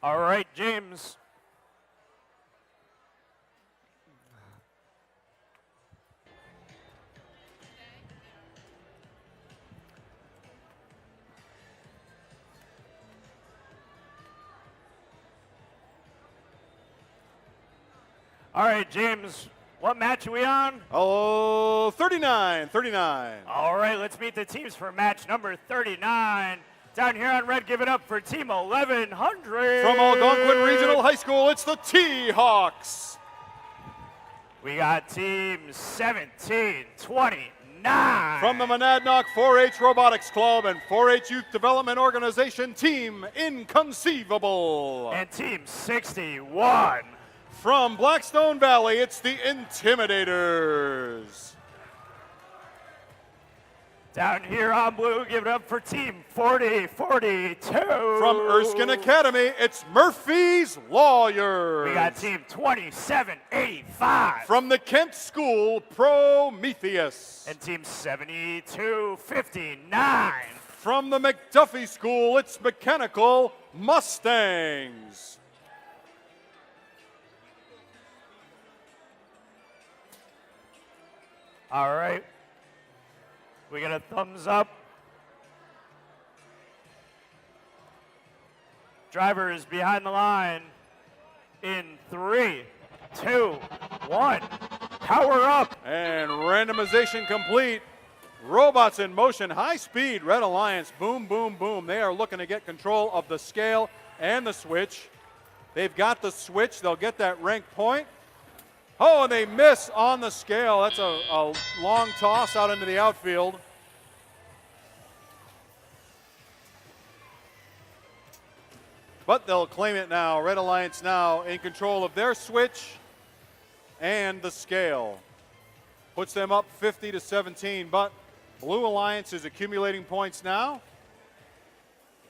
All right, James. All right, James, what match are we on? Oh, 39. All right, let's meet the teams for match number 39. Down here on red, give it up for Team 1100. From Algonquin Regional High School, it's the T-Hawks. We got Team 1729. From the Monadnock 4-H Robotics Club and 4-H Youth Development Organization, Team Inconceivable. And Team 61. From Blackstone Valley, it's the Intimidators. Down here on blue, give it up for Team 4042. From Erskine Academy, it's Murphy's Lawyers. We got Team 2785. From the Kent School, Prometheus. And Team 7259. From the McDuffie School, it's Mechanical Mustangs. All right. We got a thumbs up. Driver is behind the line in 3, 2, 1. Power up. And randomization complete. Robots in motion, high speed, Red Alliance, boom, boom, boom. They are looking to get control of the scale and the switch. They've got the switch, they'll get that rank point. Oh, and they miss on the scale. That's a long toss out into the outfield. But they'll claim it now. Red Alliance now in control of their switch and the scale. Puts them up 50-17, but Blue Alliance is accumulating points now.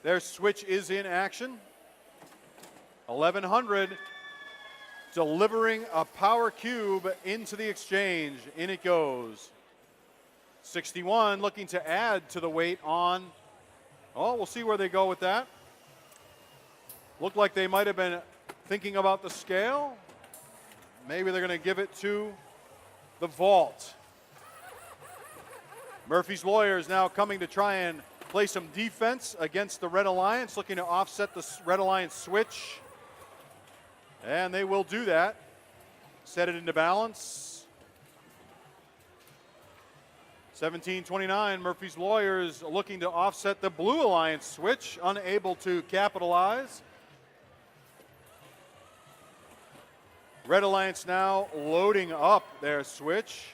Their switch is in action. 1100 delivering a power cube into the exchange. In it goes. 61 looking to add to the weight on. Oh, we'll see where they go with that. Looked like they might have been thinking about the scale. Maybe they're going to give it to the vault. Murphy's Lawyers now coming to try and play some defense against the Red Alliance, looking to offset the Red Alliance switch. And they will do that. Set it into balance. 17-29, Murphy's Lawyers looking to offset the Blue Alliance switch, unable to capitalize. Red Alliance now loading up their switch.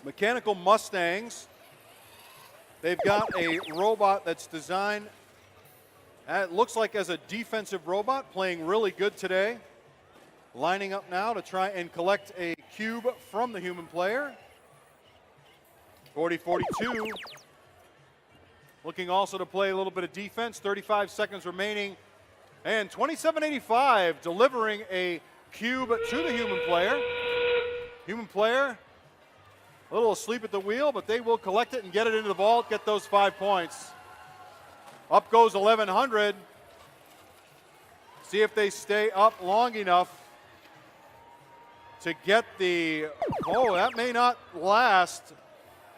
Mechanical Mustangs. They've got a robot that's designed, it looks like as a defensive robot, playing really good today. Lining up now to try and collect a cube from the human player. 40-42. Looking also to play a little bit of defense. 35 seconds remaining. And 27-85 delivering a cube to the human player. Human player a little asleep at the wheel, but they will collect it and get it into the vault, get those 5 points. Up goes 1100. See if they stay up long enough to get the, oh, that may not last.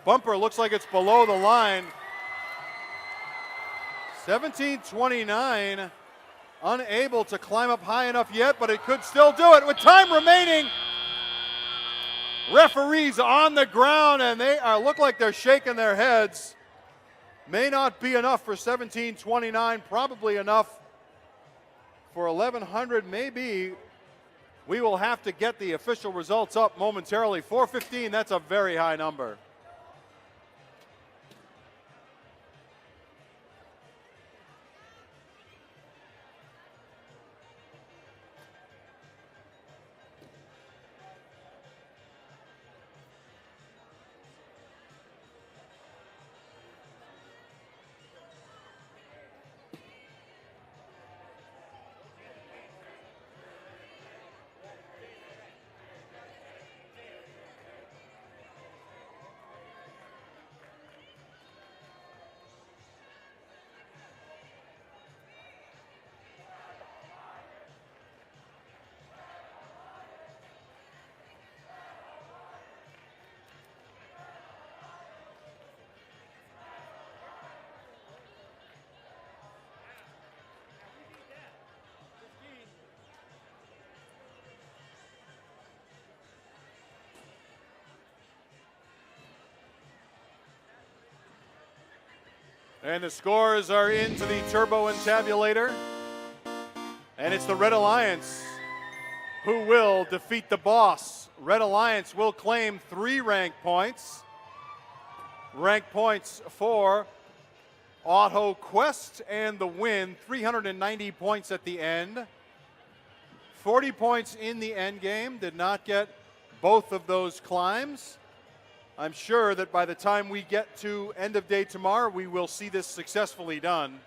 Bumper looks like it's below the line. 17-29, unable to climb up high enough yet, but it could still do it with time remaining. Referees on the ground, and they look like they're shaking their heads. May not be enough for 17-29, probably enough for 1100, maybe. We will have to get the official results up momentarily. 415, that's a very high number. And the scores are into the turbo and tabulator. And it's the Red Alliance who will defeat the boss. Red Alliance will claim 3 rank points. Rank points for Auto Quest and the win, 390 points at the end. 40 points in the end game, did not get both of those climbs. I'm sure that by the time we get to end of day tomorrow, we will see this successfully done.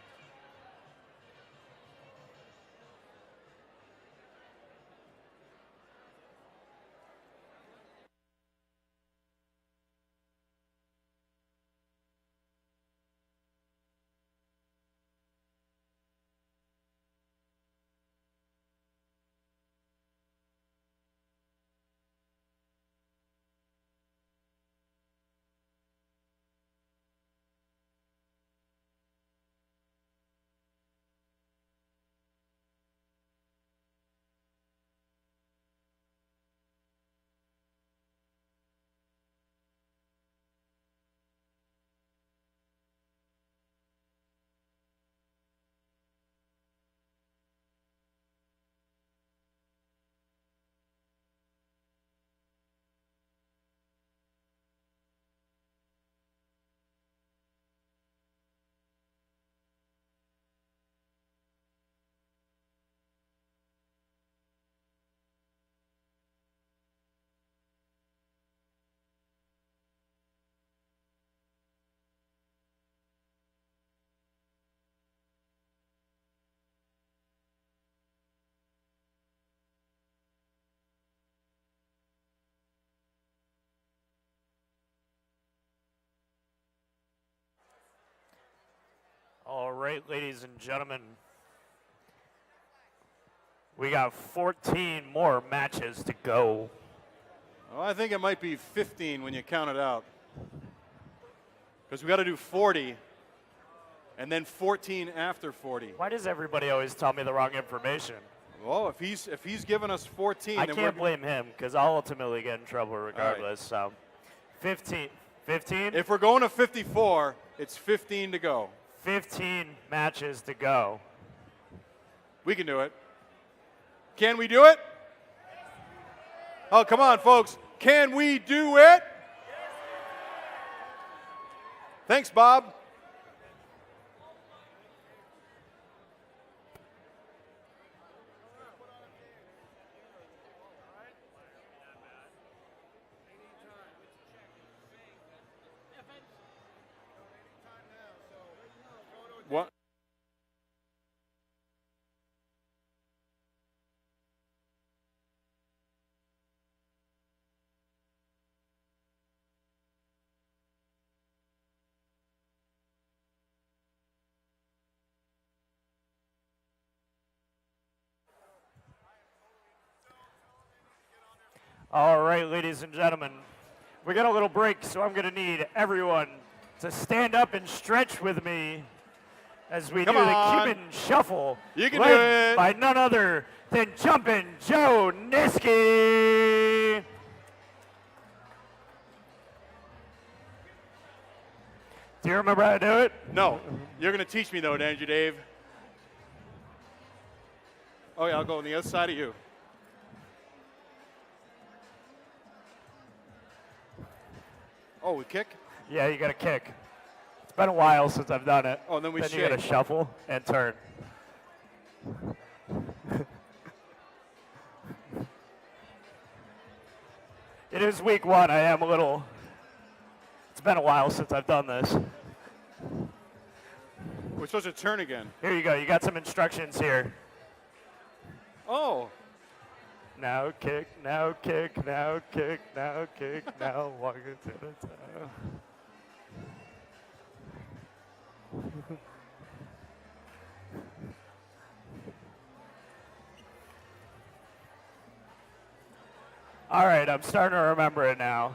All right, ladies and gentlemen. We got 14 more matches to go. Well, I think it might be 15 when you count it out. Because we got to do 40 and then 14 after 40. Why does everybody always tell me the wrong information? Well, if he's given us 14, I then can't blame him because I'll ultimately get in trouble regardless. So 15. 15? If we're going to 54, it's 15 to go. 15 matches to go. We can do it. Can we do it? Oh, come on, folks. Can we do it? Thanks, Bob. What? All right, ladies and gentlemen. We got a little break, so I'm going to need everyone to stand up and stretch with me as we Come do on. the Cuban Shuffle. You can led do it. by none other than Jumpin' Joe Niski. Do you remember how to do it? No. You're going to teach me, though, Andrew Dave. Oh, yeah, I'll go on the other side of you. Oh, we kick? Yeah, you got to kick. It's been a while since I've done it. Oh, then we you shake. got to shuffle and turn. It is week 1. I am a little. It's been a while since I've done this. We're supposed to turn again. Here you go. You got some instructions here. Oh. Now kick, now kick, now kick, now kick, now walk into the toe. All right, I'm starting to remember it now.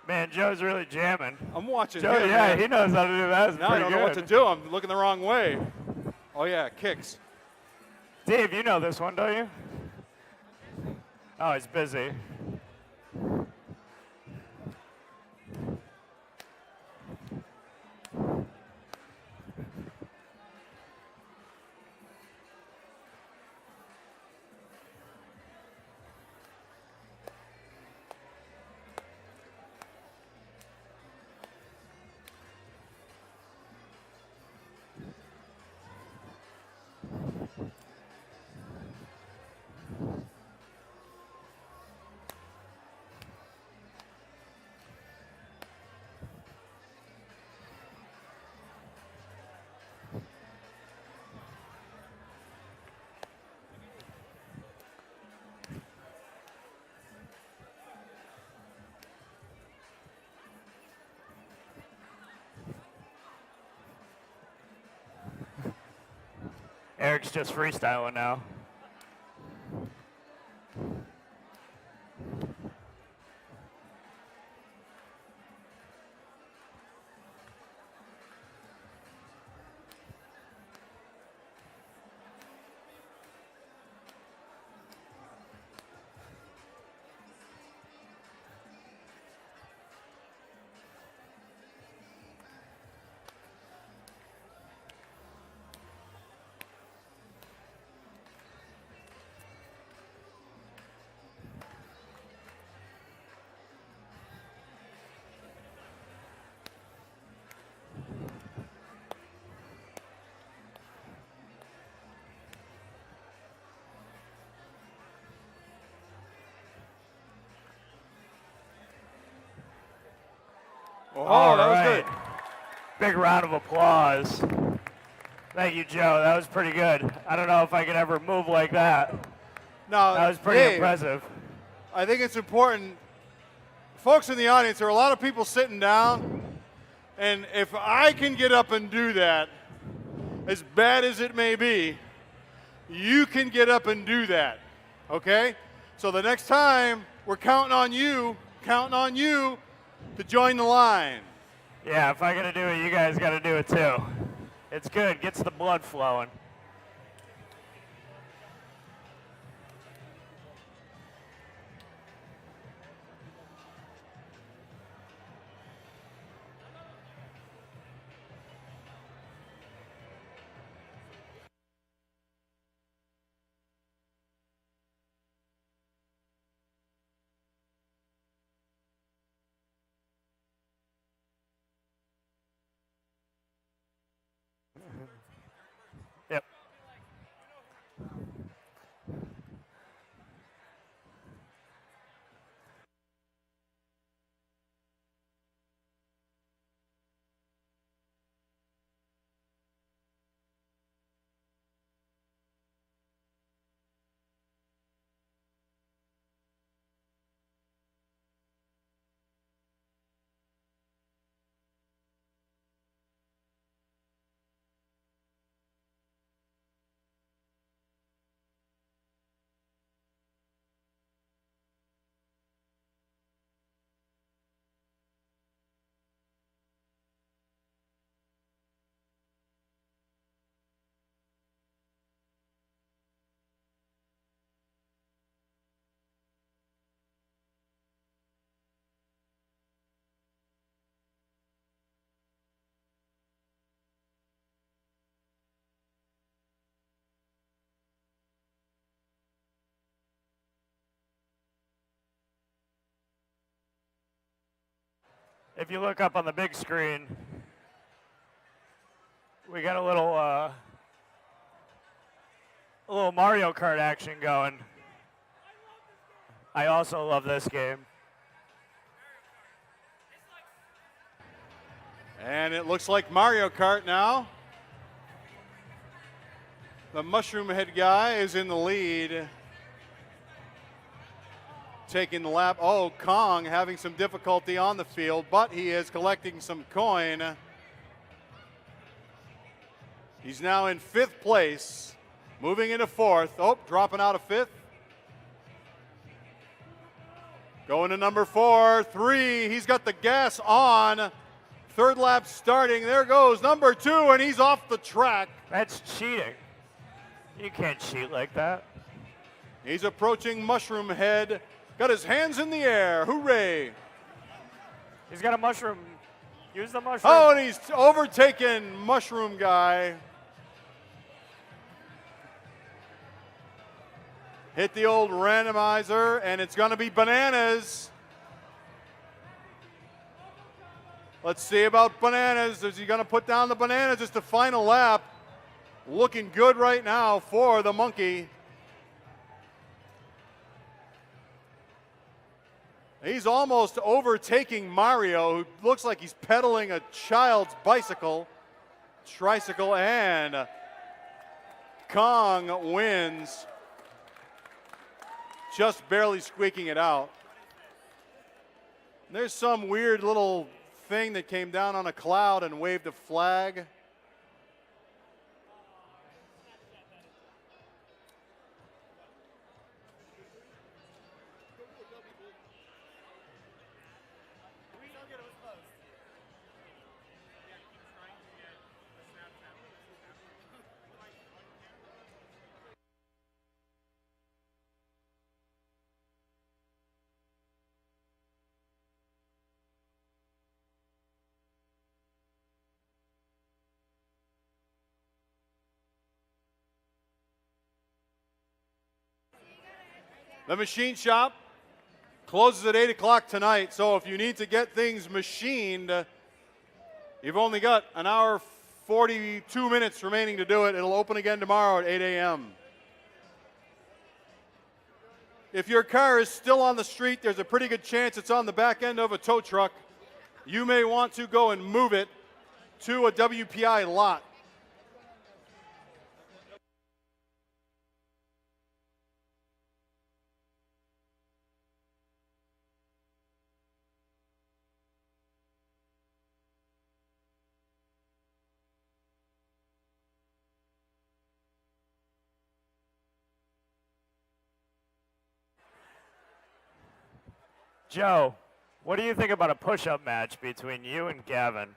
Man, Joe's really jamming. I'm watching Joe, him. yeah, man. he knows how to do that. It's Now I pretty don't good. know what to do. I'm looking the wrong way. Oh, yeah, kicks. Dave, you know this one, don't you? Oh, he's busy. Eric's just freestyling now. Oh, that was good. Big round of applause. Thank you, Joe. That was pretty good. I don't know if I could ever move like that. Now, That was pretty Dave, impressive. I think it's important. Folks in the audience, there are a lot of people sitting down, and if I can get up and do that, as bad as it may be, you can get up and do that, okay? So the next time, we're counting on you to join the line. Yeah, if I'm going to do it, you guys got to do it too. It's good. Gets the blood flowing. Yep. If you look up on the big screen, we got a little Mario Kart action going. I also love this game. And it looks like Mario Kart now. The mushroom head guy is in the lead. Taking the lap. Oh, Kong having some difficulty on the field, but he is collecting some coin. He's now in 5th place, moving into 4th. Oh, dropping out of 5th. Going to number 4, 3. He's got the gas on. Third lap starting. There goes number 2, and he's off the track. That's cheating. You can't cheat like that. He's approaching Mushroom Head. Got his hands in the air. Hooray. He's got a mushroom. Use the mushroom. Oh, and he's overtaken Mushroom Guy. Hit the old randomizer, and it's going to be Bananas. Let's see about Bananas. Is he going to put down the Bananas? It's the final lap. Looking good right now for the monkey. He's almost overtaking Mario, who looks like he's pedaling a child's bicycle, tricycle, and Kong wins, just barely squeaking it out. There's some weird little thing that came down on a cloud and waved a flag. The machine shop closes at 8 o'clock tonight, so if you need to get things machined, you've only got an hour, 42 minutes remaining to do it. It'll open again tomorrow at 8 a.m. If your car is still on the street, there's a pretty good chance it's on the back end of a tow truck. You may want to go and move it to a WPI lot. Joe, what do you think about a push-up match between you and Gavin?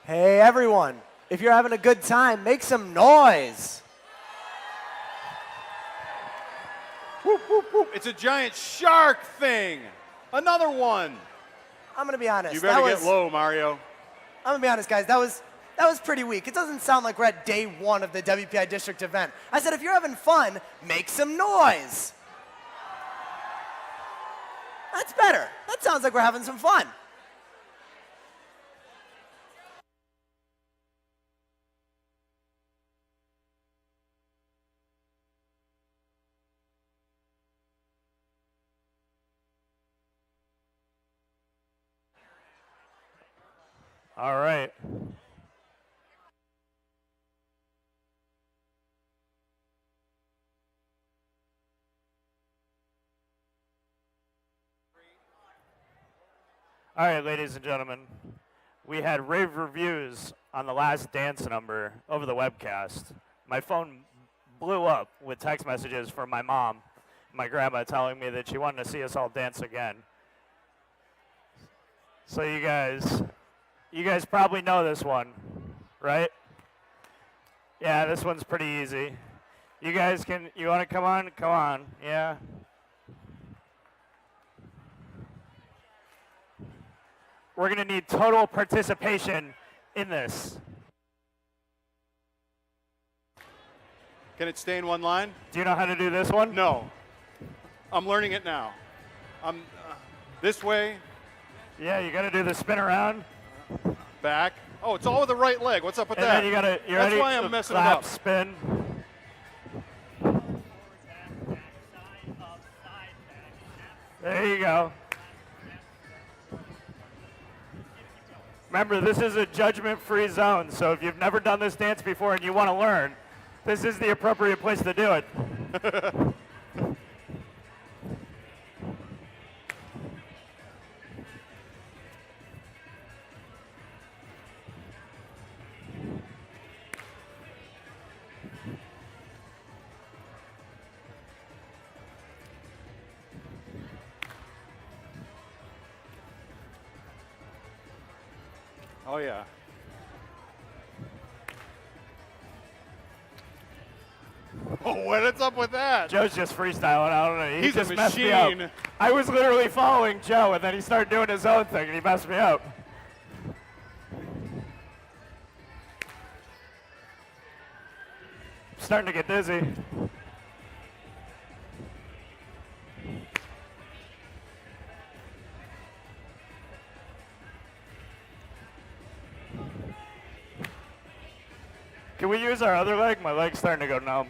Hey everyone, if you're having a good time, make some noise. Whoop, whoop, whoop. It's a giant shark thing. Another one. I'm gonna be honest. You better get low, Mario. I'm gonna be honest, guys. That was pretty weak. It doesn't sound like we're at day one of the WPI district event. I said if you're having fun, make some noise. That's better. That sounds like we're having some fun. All right. All right, ladies and gentlemen, we had rave reviews on the last dance number over the webcast. My phone blew up with text messages from my mom, my grandma, telling me that she wanted to see us all dance again. So you guys probably know this one, right? Yeah, this one's pretty easy. You guys you want to come on? Come on, yeah. We're going to need total participation in this. Can it stay in one line? Do you know how to do this one? No. I'm learning it now. I'm this way, Yeah, you got to do the spin around. back. Oh, it's all with the right leg. What's up with And that? then you got to, you're That's ready? why I'm messing it Clap, up. spin. There you go. Remember, this is a judgment-free zone, so if you've never done this dance before and you want to learn, this is the appropriate place to do it. Oh, yeah. Oh, what's up with that? Joe's just freestyling. I don't know. He He's a just messed me up. machine. I was literally following Joe, and then he started doing his own thing, and he messed me up. Starting to get dizzy. Can we use our other leg? My leg's starting to go numb.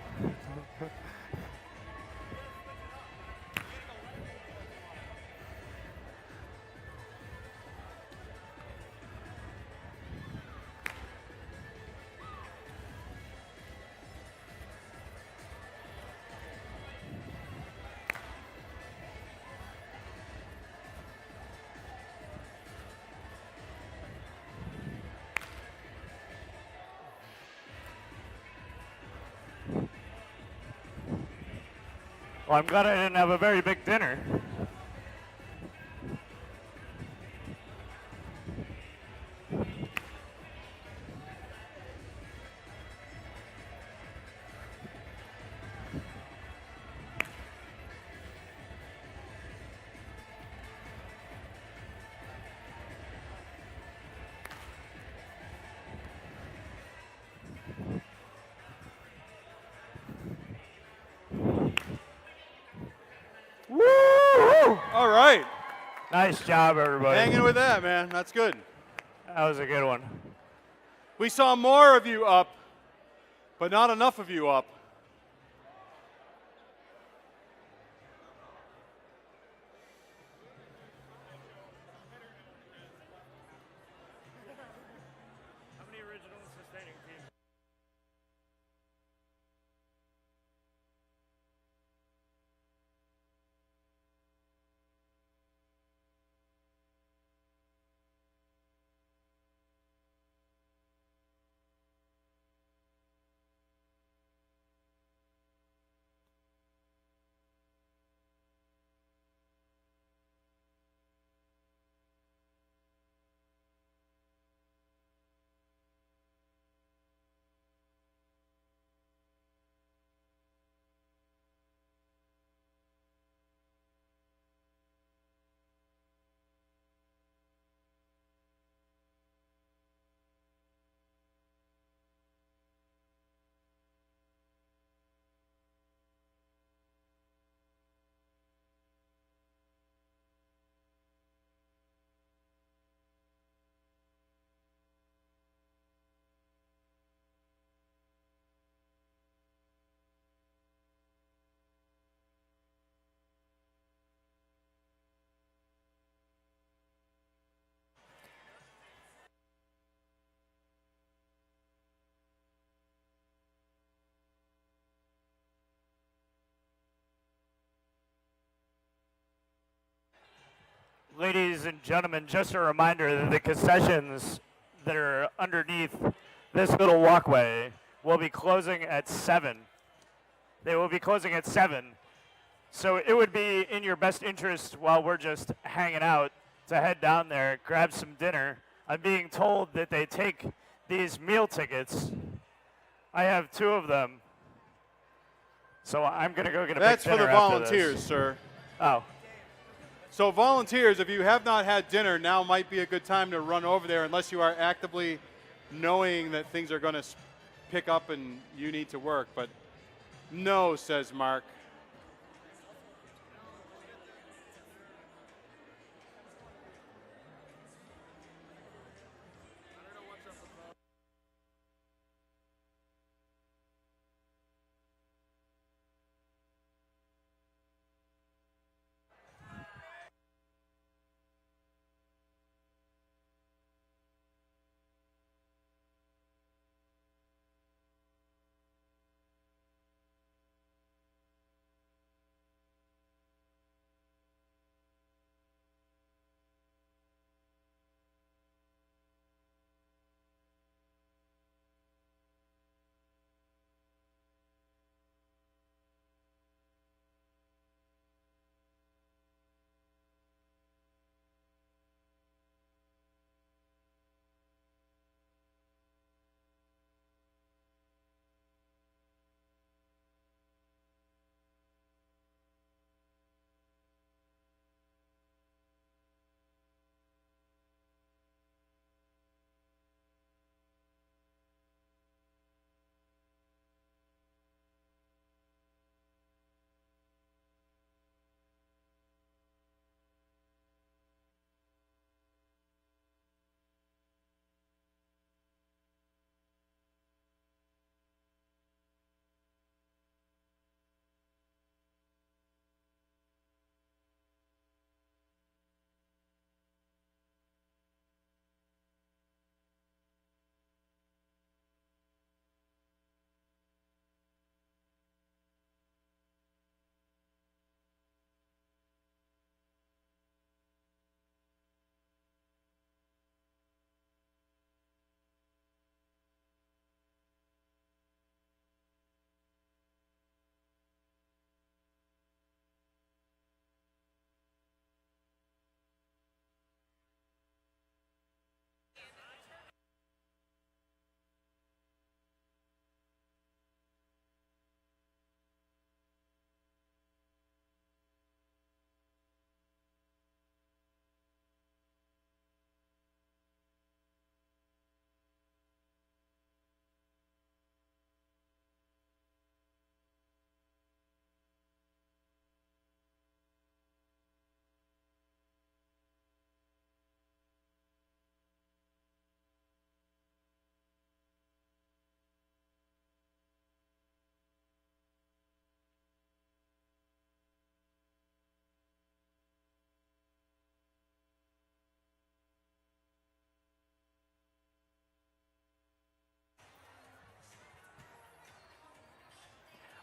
Well, I'm glad I didn't have a very big dinner. Woo! All right. Nice job, everybody. Hanging with that, man. That's good. That was a good one. We saw more of you up, but not enough of you up. How many original sustaining teams? Ladies and gentlemen, just a reminder that the concessions that are underneath this little walkway will be closing at 7. They will be closing at 7. So it would be in your best interest while we're just hanging out to head down there, grab some dinner. I'm being told that they take these meal tickets. I have 2 of them. So I'm going to go get a That's big for dinner the after this. volunteers, sir. Oh. So volunteers, if you have not had dinner, now might be a good time to run over there unless you are actively knowing that things are going to pick up and you need to work. But no, says Mark.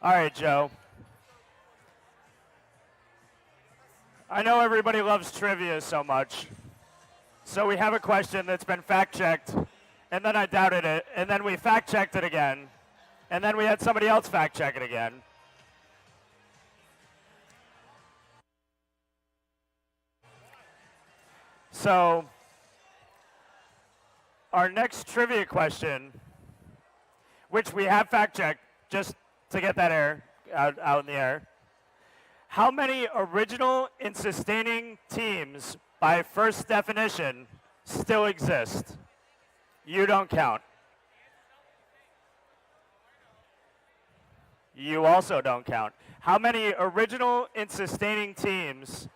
All right, Joe. I know everybody loves trivia so much. So we have a question that's been fact-checked, and then I doubted it, and then we fact-checked it again, and then we had somebody else fact-check it again. So our next trivia question, which we have fact-checked just to get that out in the air. How many original and sustaining teams, by first definition, still exist? You don't count. You also don't count. How many original and sustaining teams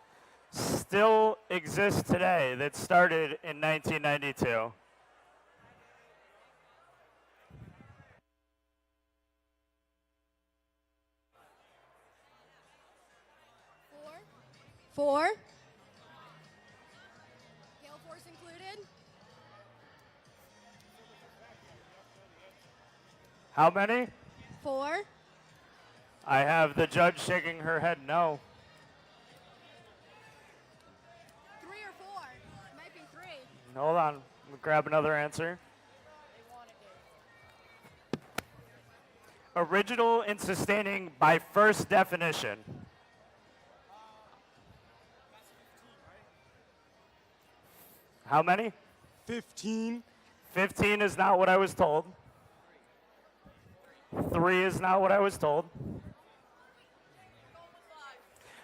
still exist today that started in 1992? Four. Gale Force included. How many? 4. I have the judge shaking her head no. 3 or Hold on. Let me grab another answer. Original and sustaining by first definition. How many? 15. 15 is not what I was told. 3 is not what I was told.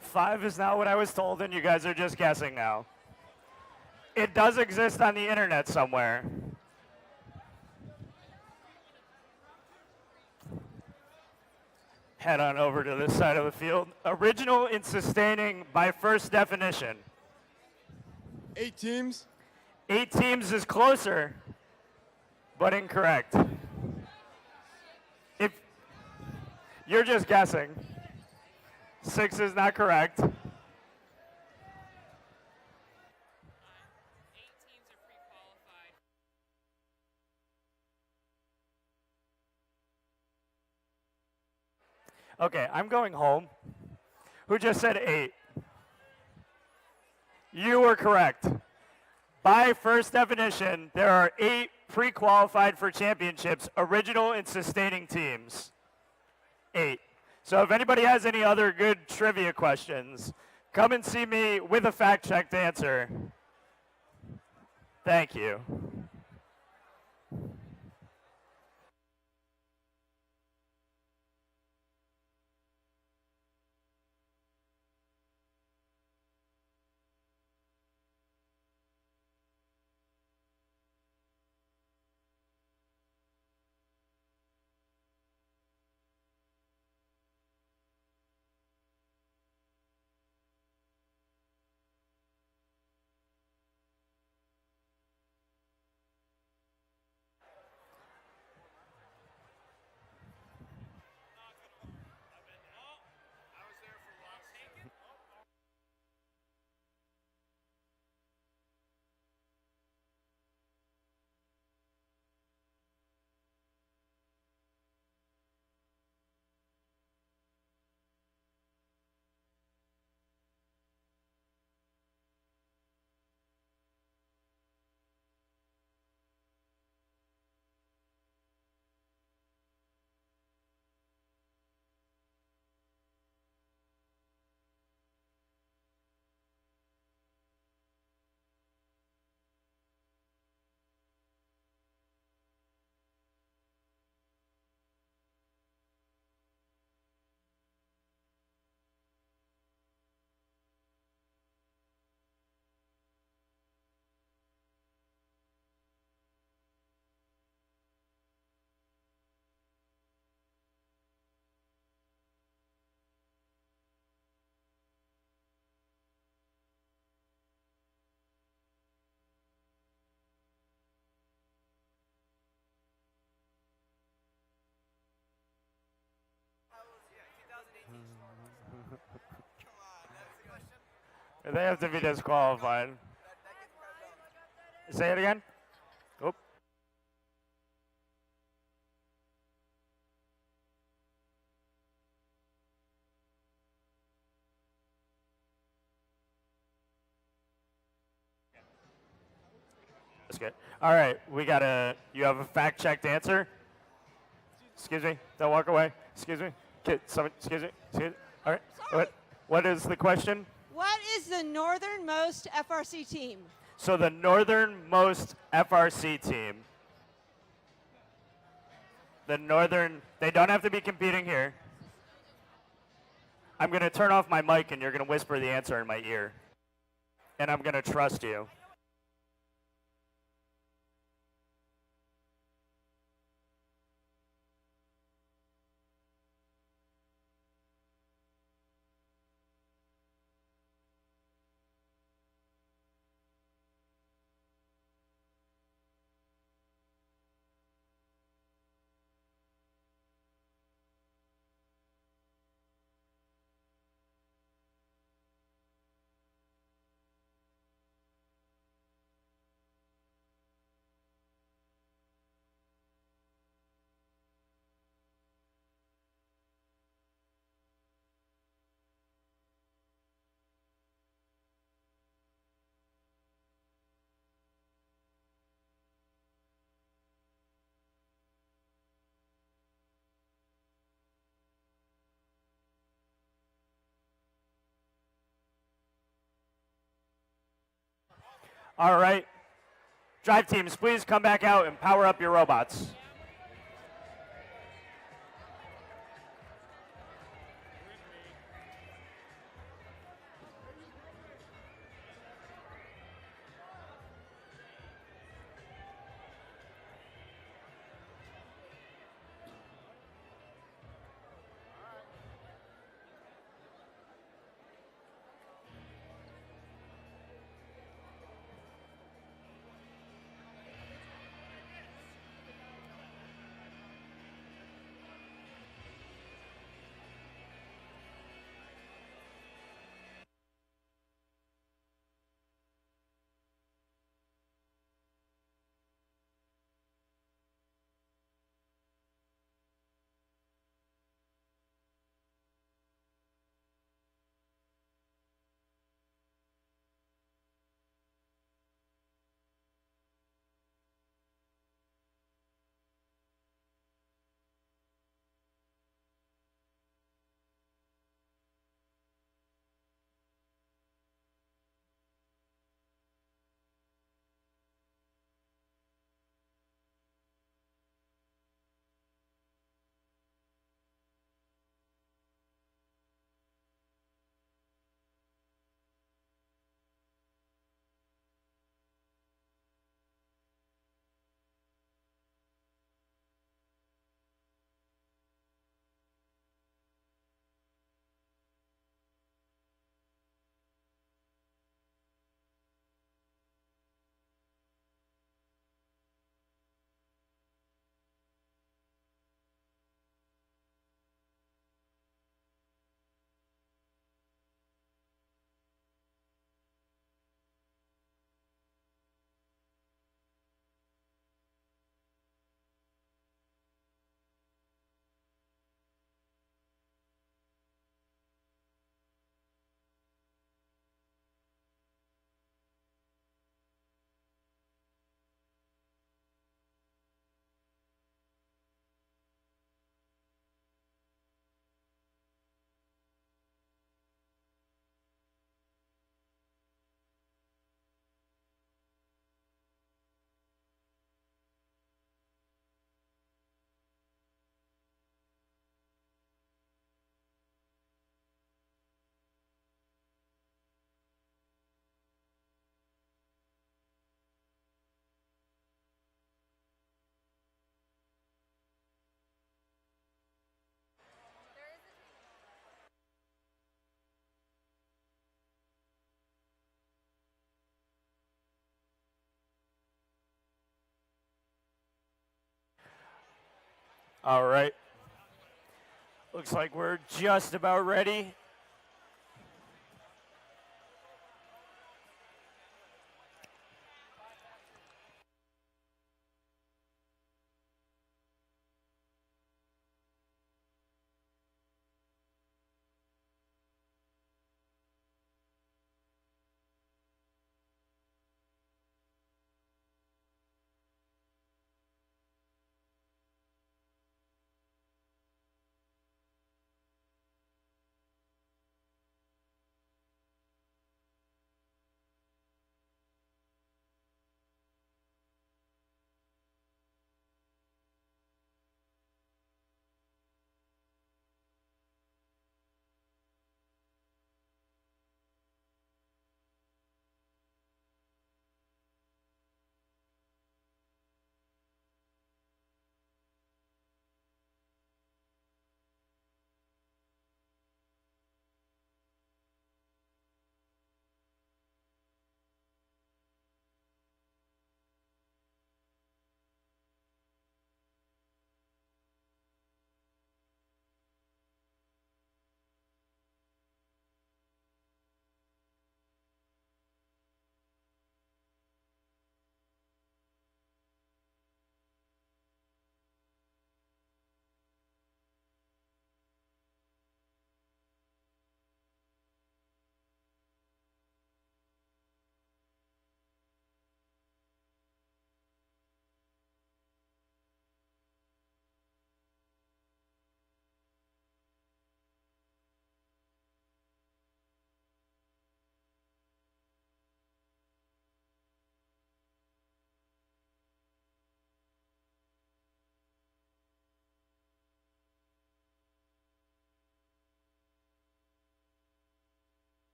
5 is not what I was told, and you guys are just guessing now. It does exist on the internet somewhere. Head on over to this side of the field. Original and sustaining by first definition. 8 teams. 8 teams is closer, but incorrect. If you're just guessing, 6 is not correct. 8 teams are pre-qualified. Okay, I'm going home. Who just said 8? You were correct. By first definition, there are 8 pre-qualified for championships, original and sustaining teams. 8. So if anybody has any other good trivia questions, come and see me with a fact-checked answer. Thank you. They have to be disqualified. Say it again. Oop. That's good. All right, you have a fact-checked answer? Excuse me, don't walk away. Excuse me. Excuse me. All right, what is the question? What is the northernmost FRC team? So the northernmost FRC team. They don't have to be competing here. I'm going to turn off my mic and you're going to whisper the answer in my ear. And I'm going to trust you. All right. Drive teams, please come back out and power up your robots. All right. Looks like we're just about ready.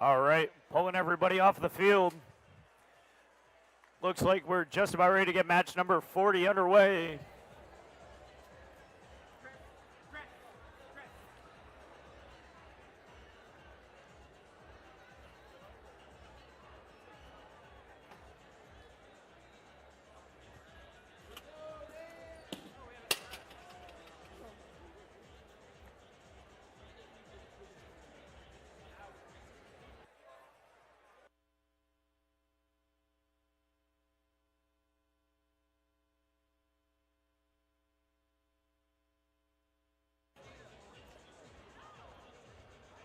All right, pulling everybody off the field. Looks like we're just about ready to get match number 40 underway.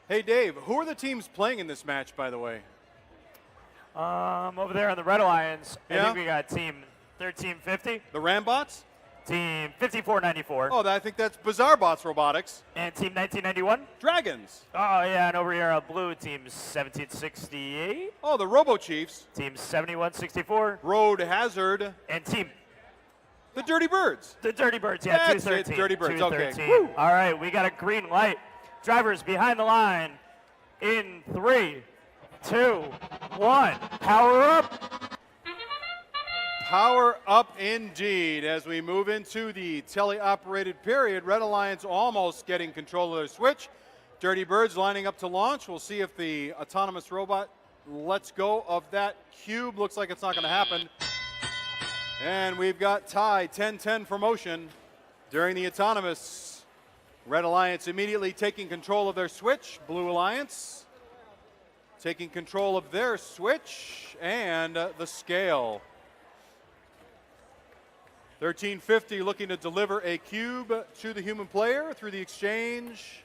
Hey, Dave, who are the teams playing in this match, by the way? Over there on the Red Alliance, I Yeah? think we got team 1350, The Rambots? team 5494, Oh, I think that's Bizarre Bots Robotics. and team 1991. Dragons. Oh, yeah, and over here on blue, team 1768, Oh, the Robo Chiefs. team 7164, Road Hazard. and team The Dirty Birds. the Dirty Birds. Yeah, That's it, 213. Dirty Birds, okay. 213. Woo. All right, we got a green light. Drivers behind the line in 3, 2, 1. Power up. Power up indeed as we move into the teleoperated period. Red Alliance almost getting control of their switch. Dirty Birds lining up to launch. We'll see if the autonomous robot lets go of that cube. Looks like it's not going to happen. And we've got tie 10-10 for motion during the autonomous. Red Alliance immediately taking control of their switch. Blue Alliance taking control of their switch and the scale. 1350 looking to deliver a cube to the human player through the exchange.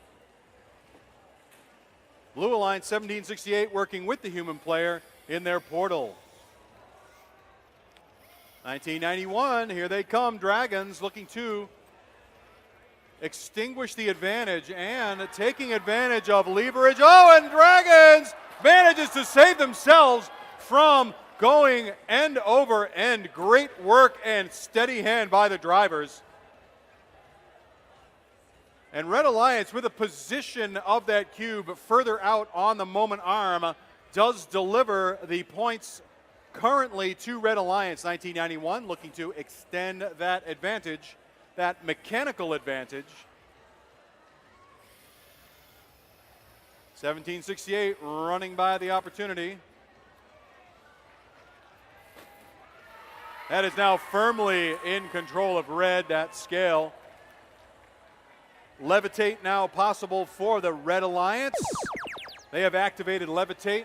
Blue Alliance 1768 working with the human player in their portal. 1991, here they come, Dragons looking to extinguish the advantage and taking advantage of leverage. Oh, and Dragons manages to save themselves from going end over end. Great work and steady hand by the drivers. And Red Alliance, with a position of that cube further out on the moment arm, does deliver the points currently to Red Alliance. 1991 looking to extend that advantage, that mechanical advantage. 1768 running by the opportunity. That is now firmly in control of Red, that scale. Levitate now possible for the Red Alliance. They have activated Levitate.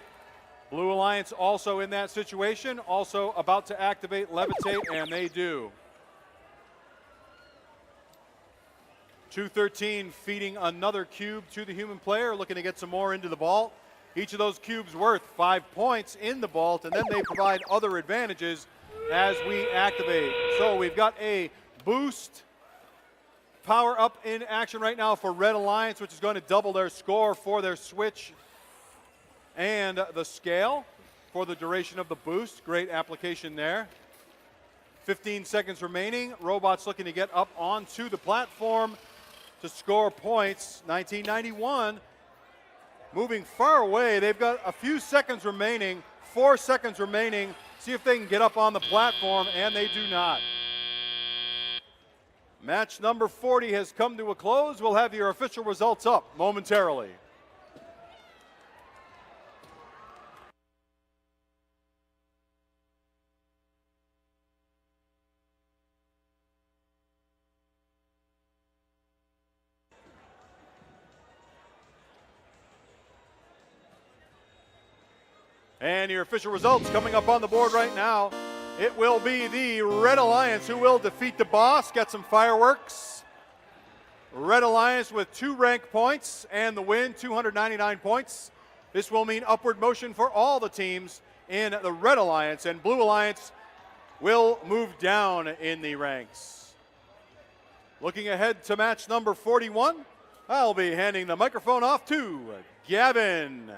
Blue Alliance also in that situation, also about to activate Levitate, and they do. 213 feeding another cube to the human player, looking to get some more into the vault. Each of those cubes worth 5 points in the vault, and then they provide other advantages as we activate. So we've got a boost power up in action right now for Red Alliance, which is going to double their score for their switch and the scale for the duration of the boost. Great application there. 15 seconds remaining. Robots looking to get up onto the platform to score points. 1991 moving far away. They've got a few seconds remaining, 4 seconds remaining. See if they can get up on the platform, and they do not. Match number 40 has come to a close. We'll have your official results up momentarily. And your official results coming up on the board right now. It will be the Red Alliance who will defeat the boss, get some fireworks. Red Alliance with 2 rank points and the win, 299 points. This will mean upward motion for all the teams in the Red Alliance, and Blue Alliance will move down in the ranks. Looking ahead to match number 41, I'll be handing the microphone off to Gavin.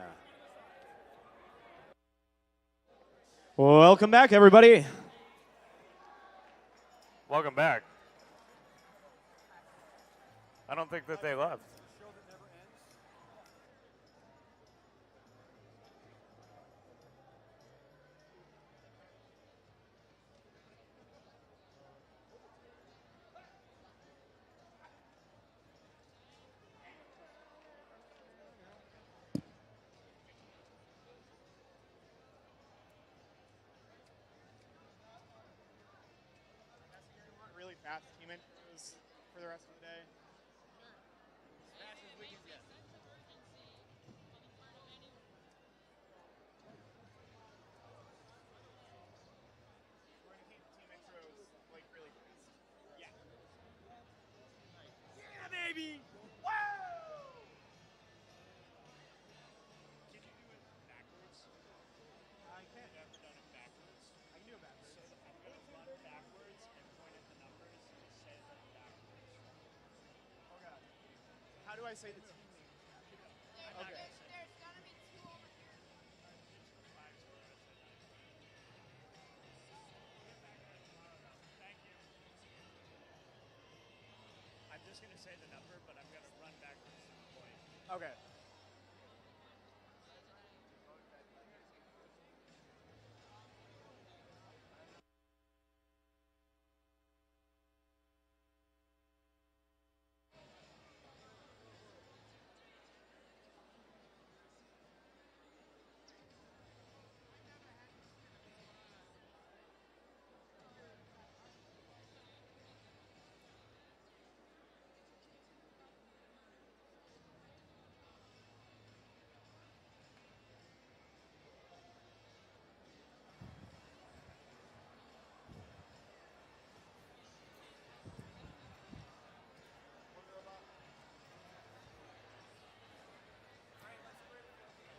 Welcome back, everybody. Welcome back. I don't think that they left. fast team intros for the rest of the day? As fast as we can get. We're going to keep team intros like really fast. Yeah. Yeah, baby! Woo! Can you do it backwards? I can't. I've never done it backwards. I can do it backwards. So I'm going to run backwards and point at the numbers and say them backwards. Oh, God. How do I say the team name? Okay. There's gonna be two over here. Thank you. I'm just going to say the number, but I'm going to run backwards to the point. Okay.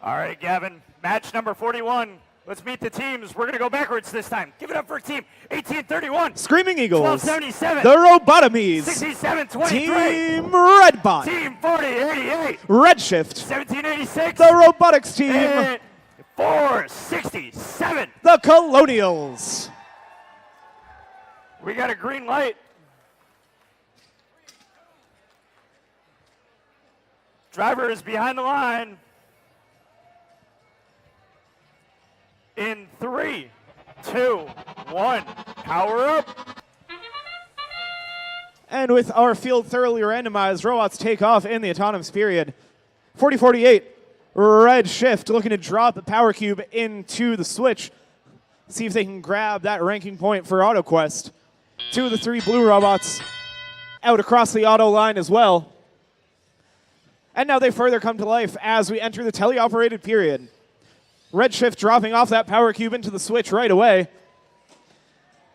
All right, Gavin. Match number 41. Let's meet the teams. We're going to go backwards this time. Give it up for team 1831. Screaming Eagles. 1277. The Robotomies. 6723. Team Redbot. Team 4088. Redshift. 1786. The Robotics team. And 467. The Colonials. We got a green light. Driver is behind the line. In 3, 2, 1, power up. And with our field thoroughly randomized, robots take off in the autonomous period. 4048, Redshift looking to drop a power cube into the switch. See if they can grab that ranking point for AutoQuest. 2 of the 3 blue robots out across the auto line as well. And now they further come to life as we enter the teleoperated period. Redshift dropping off that power cube into the switch right away.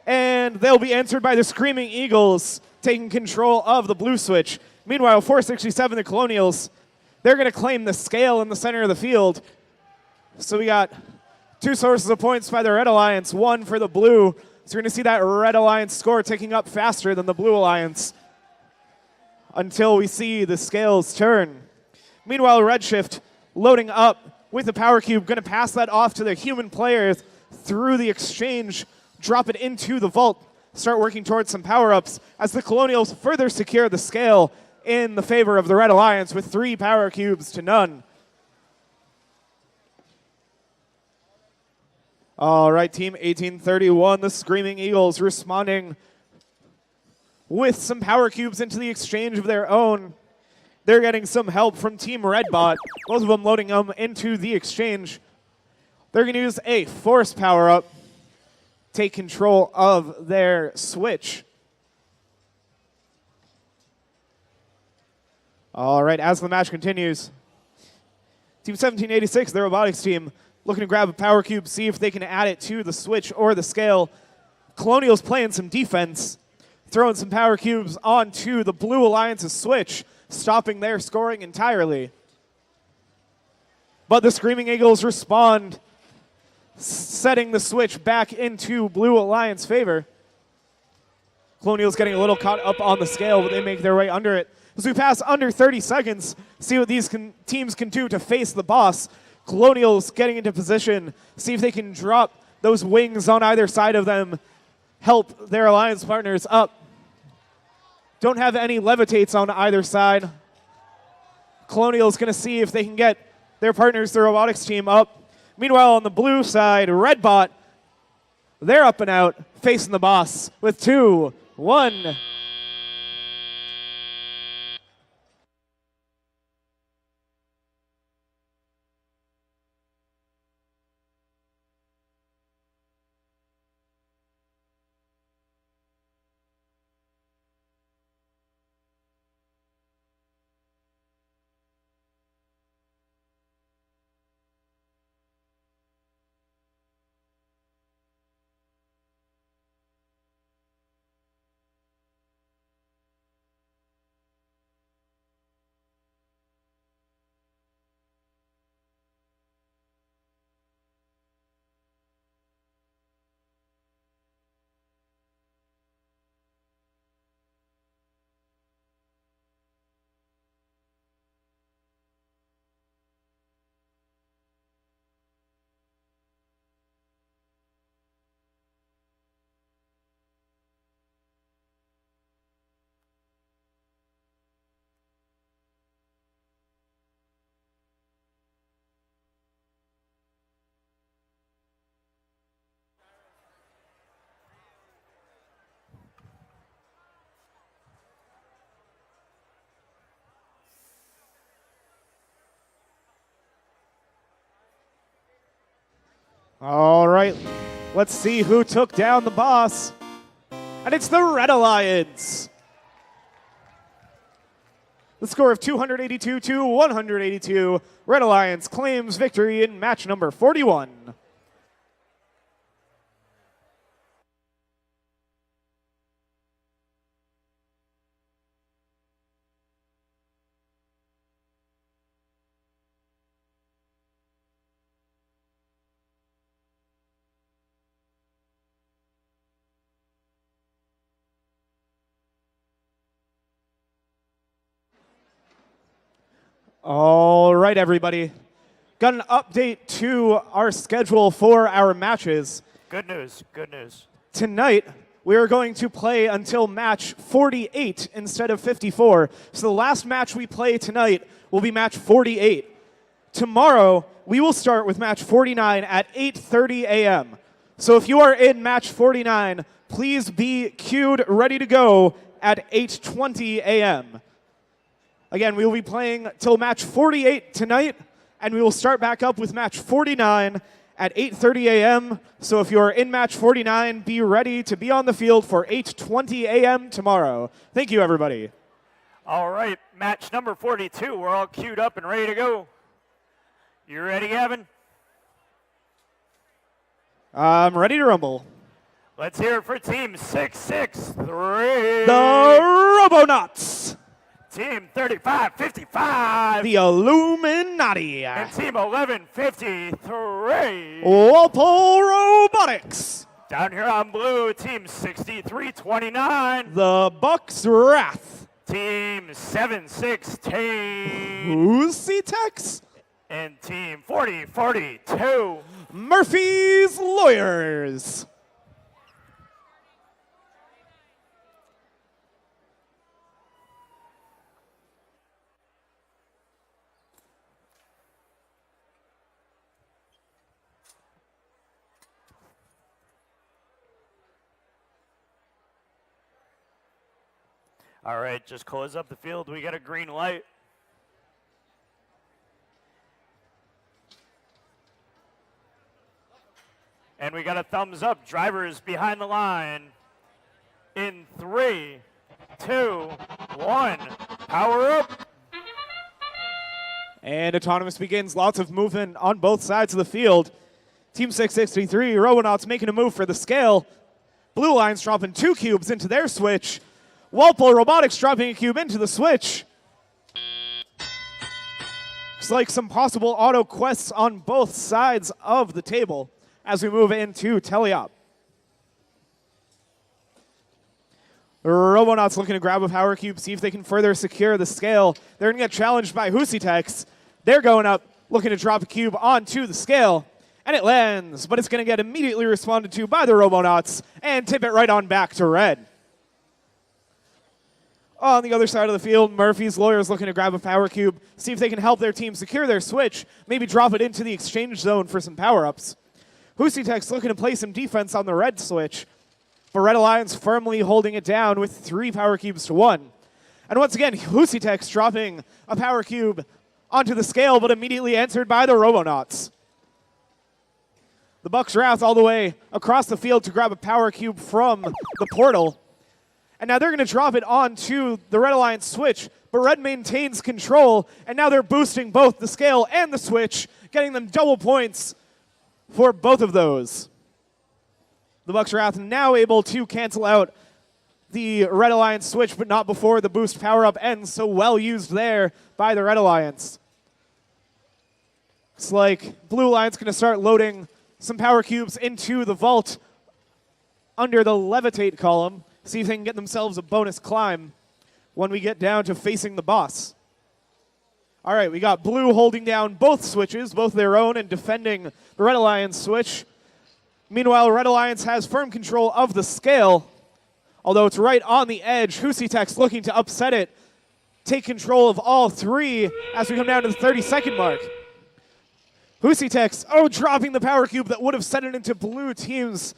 And they'll be answered by the Screaming Eagles taking control of the blue switch. Meanwhile, 467, the Colonials, they're going to claim the scale in the center of the field. So we got 2 sources of points by the Red Alliance, 1 for the blue. So we're going to see that Red Alliance score ticking up faster than the Blue Alliance until we see the scales turn. Meanwhile, Redshift loading up with the power cube, going to pass that off to the human players through the exchange, drop it into the vault, start working towards some power-ups as the Colonials further secure the scale in the favor of the Red Alliance with 3 power cubes to none. All right, Team 1831, the Screaming Eagles responding with some power cubes into the exchange of their own. They're getting some help from Team Redbot, both of them loading them into the exchange. They're going to use a force power-up, take control of their switch. All right, as the match continues, Team 1786, the robotics team, looking to grab a power cube, see if they can add it to the switch or the scale. Colonials playing some defense, throwing some power cubes onto the Blue Alliance's switch, stopping their scoring entirely. But the Screaming Eagles respond, setting the switch back into Blue Alliance favor. Colonials getting a little caught up on the scale, but they make their way under it. As we pass under 30 seconds, see what these teams can do to face the boss. Colonials getting into position, see if they can drop those wings on either side of them, help their alliance partners up. Don't have any levitates on either side. Colonial's going to see if they can get their partners, the robotics team, up. Meanwhile, on the blue side, Redbot, they're up and out, facing the boss with 2, 1. All right, let's see who took down the boss. And it's the Red Alliance. The score of 282 to 182. Red Alliance claims victory in match number 41. All right, everybody. Got an update to our schedule for our matches. Good news. Good news. Tonight, we are going to play until match 48 instead of 54. So the last match we play tonight will be match 48. Tomorrow, we will start with match 49 at 8:30 a.m. So if you are in match 49, please be queued, ready to go at 8:20 a.m. Again, we will be playing till match 48 tonight, and we will start back up with match 49 at 8:30 a.m. So if you're in match 49, be ready to be on the field for 8:20 a.m. tomorrow. Thank you, everybody. All right, match number 42. We're all queued up and ready to go. You ready, Gavin? I'm ready to rumble. Let's hear it for Team 663. The Robonauts. Team 3555. The Illuminati. And Team 1153. Walpole Robotics. Down here on blue, Team 6329. The Bucks Wrath. Team 716. Usitex. And Team 4042. Murphy's Lawyers. All right, just close up the field. We got a green light. And we got a thumbs up. Drivers behind the line. In 3, 2, 1. Power up. And Autonomous begins. Lots of movement on both sides of the field. Team 663, Robonauts making a move for the scale. Blue Lions dropping 2 cubes into their switch. Walpole Robotics dropping a cube into the switch. Looks like some possible auto quests on both sides of the table as we move into Teleop. Robonauts looking to grab a power cube, see if they can further secure the scale. They're going to get challenged by Husitex. They're going up, looking to drop a cube onto the scale. And it lands, but it's going to get immediately responded to by the Robonauts and tip it right on back to red. On the other side of the field, Murphy's Lawyers looking to grab a power cube, see if they can help their team secure their switch, maybe drop it into the exchange zone for some power-ups. Husitex looking to play some defense on the red switch, but Red Alliance firmly holding it down with 3 power cubes to 1. And once again, Husitex dropping a power cube onto the scale, but immediately answered by the Robonauts. The Bucks Wrath all the way across the field to grab a power cube from the portal. And now they're going to drop it onto the Red Alliance switch, but Red maintains control, and now they're boosting both the scale and the switch, getting them double points for both of those. The Bucks Wrath now able to cancel out the Red Alliance switch, but not before the boost power-up ends, so well used there by the Red Alliance. Looks like Blue Alliance going to start loading some power cubes into the vault under the levitate column. See if they can get themselves a bonus climb when we get down to facing the boss. All right, we got Blue holding down both switches, both their own, and defending the Red Alliance switch. Meanwhile, Red Alliance has firm control of the scale, although it's right on the edge. Husitex looking to upset it, take control of all 3 as we come down to the 30-second mark. Husitex, dropping the power cube that would have set it into Blue team's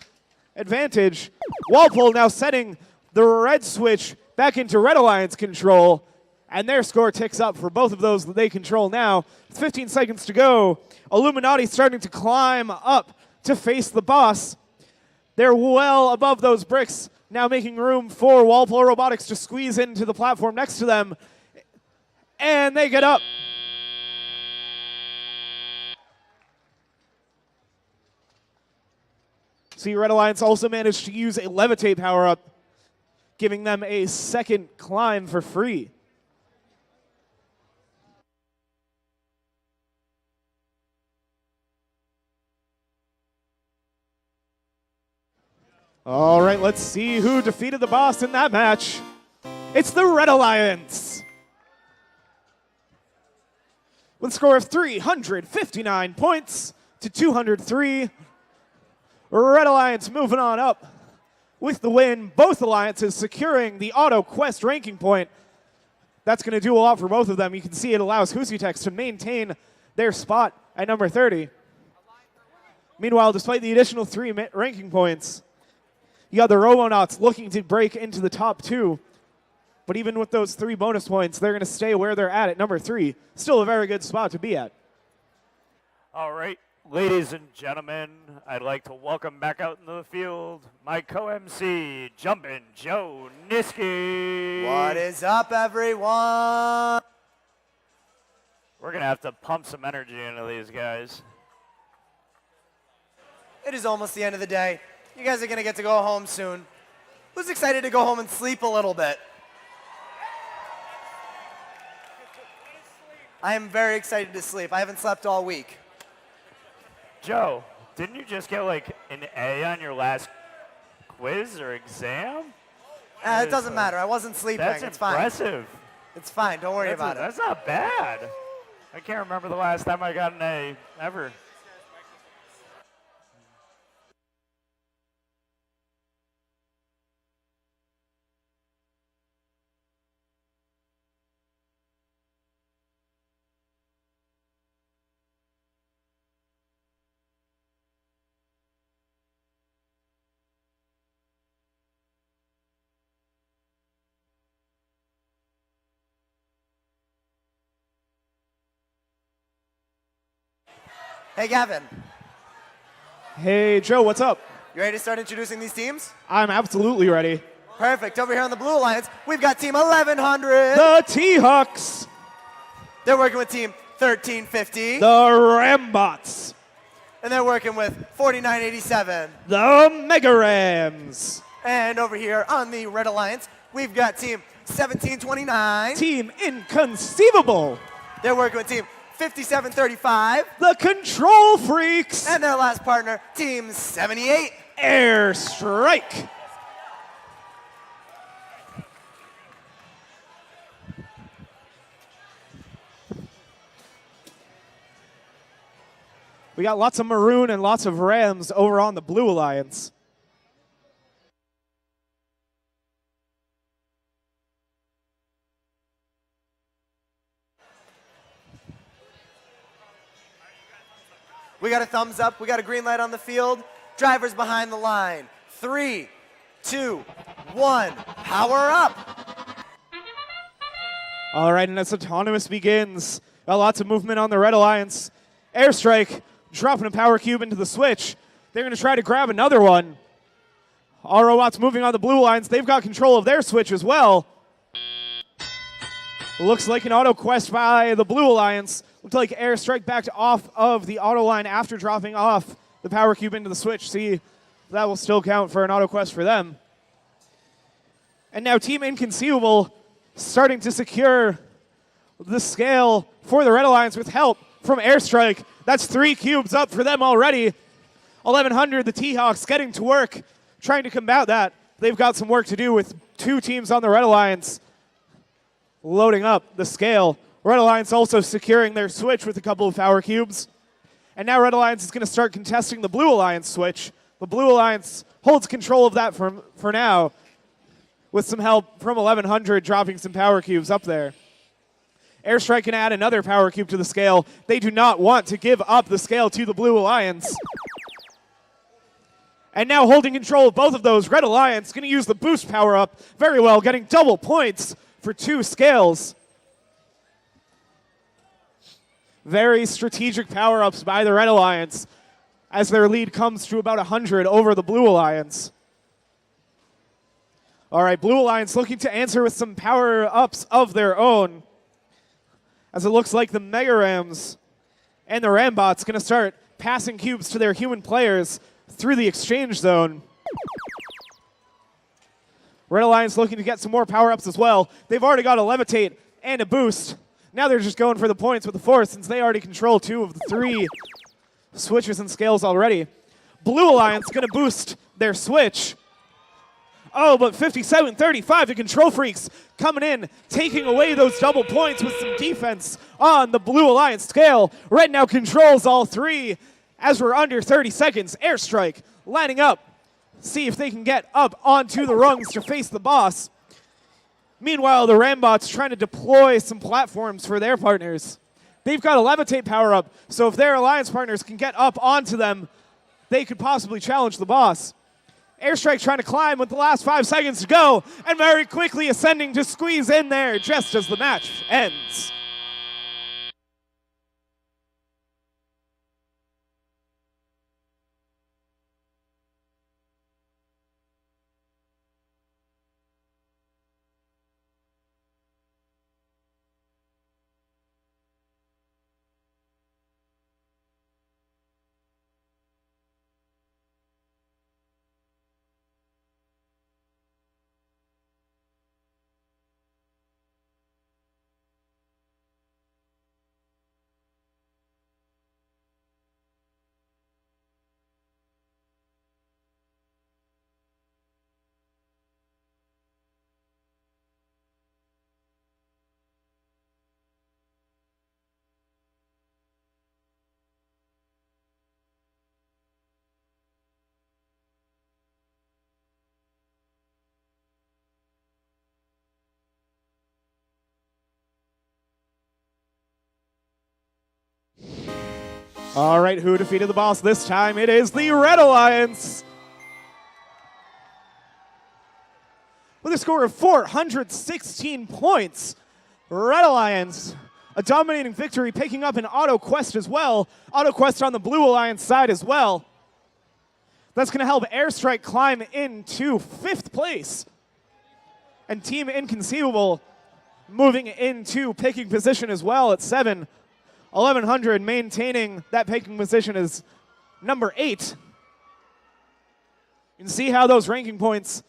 advantage. Walpole now setting the red switch back into Red Alliance control, and their score ticks up for both of those that they control now. With 15 seconds to go, Illuminati starting to climb up to face the boss. They're well above those bricks, now making room for Walpole Robotics to squeeze into the platform next to them. And they get up. See, Red Alliance also managed to use a levitate power-up, giving them a second climb for free. All right, let's see who defeated the boss in that match. It's the Red Alliance. With a score of 359 points to 203. Red Alliance moving on up with the win. Both alliances securing the Auto Quest ranking point. That's going to do a lot for both of them. You can see it allows Husutex to maintain their spot at number 30. Meanwhile, despite the additional 3 ranking points, you got the Robonauts looking to break into the top 2. But even with those 3 bonus points, they're going to stay where they're at number 3. Still a very good spot to be at. All right, ladies and gentlemen, I'd like to welcome back out into the field my co-MC, Jumpin' Joe Niski. What is up, everyone? We're going to have to pump some energy into these guys. It is almost the end of the day. You guys are going to get to go home soon. Who's excited to go home and sleep a little bit? I am very excited to sleep. I haven't slept all week. Joe, didn't you just get like an A on your last quiz or exam? It doesn't matter. I wasn't sleeping. That's it's impressive. fine. It's fine. Don't worry about it. That's not bad. I can't remember the last time I got an A ever. Hey, Gavin. Hey, Joe, what's up? You ready to start introducing these teams? I'm absolutely ready. Perfect. Over here on the Blue Alliance, we've got Team 1100. The T-Hawks. They're working with Team 1350. The Rambots. And they're working with 4987. The Mega Rams. And over here on the Red Alliance, we've got Team 1729. Team Inconceivable. They're working with Team 5735. The Control Freaks. And their last partner, Team 78. Airstrike. We got lots of maroon and lots of Rams over on the Blue Alliance. We got a thumbs up. We got a green light on the field. Drivers behind the line. 3, 2, 1. Power up. All right, and as Autonomous begins, got lots of movement on the Red Alliance. Airstrike dropping a power cube into the switch. They're going to try to grab another one. All robots moving on the Blue Alliance. They've got control of their switch as well. Looks like an auto quest by the Blue Alliance. Looked like Airstrike backed off of the auto line after dropping off the power cube into the switch. See, that will still count for an auto quest for them. And now Team Inconceivable starting to secure the scale for the Red Alliance with help from Airstrike. That's 3 cubes up for them already. 1100, the T-Hawks getting to work, trying to combat that. They've got some work to do with 2 teams on the Red Alliance loading up the scale. Red Alliance also securing their switch with a couple of power cubes. And now Red Alliance is going to start contesting the Blue Alliance switch. The Blue Alliance holds control of that for now, with some help from 1100 dropping some power cubes up there. Airstrike can add another power cube to the scale. They do not want to give up the scale to the Blue Alliance. And now holding control of both of those, Red Alliance going to use the boost power up very well, getting double points for 2 scales. Very strategic power-ups by the Red Alliance. as their lead comes to about 100 over the Blue Alliance. All right, Blue Alliance looking to answer with some power-ups of their own, as it looks like the Mega Rams and the Rambots going to start passing cubes to their human players through the exchange zone. Red Alliance looking to get some more power-ups as well. They've already got a Levitate and a Boost. Now they're just going for the points with the Force since they already control 2 of the 3 switches and scales already. Blue Alliance going to boost their switch. Oh, but 57-35, the Control Freaks coming in, taking away those double points with some defense on the Blue Alliance scale. Red now controls all 3 as we're under 30 seconds. Airstrike lining up. See if they can get up onto the rungs to face the boss. Meanwhile, the Rambots trying to deploy some platforms for their partners. They've got a Levitate power-up, so if their Alliance partners can get up onto them, they could possibly challenge the boss. Airstrike trying to climb with the last 5 seconds to go, and very quickly ascending to squeeze in there just as the match ends. All right, who defeated the boss this time? It is the Red Alliance. With a score of 416 points, Red Alliance, a dominating victory, picking up an Auto Quest as well. Auto Quest on the Blue Alliance side as well. That's going to help Airstrike climb into 5th place. And Team Inconceivable moving into picking position as well at 7. 1100 maintaining that picking position as number 8. You can see how those ranking points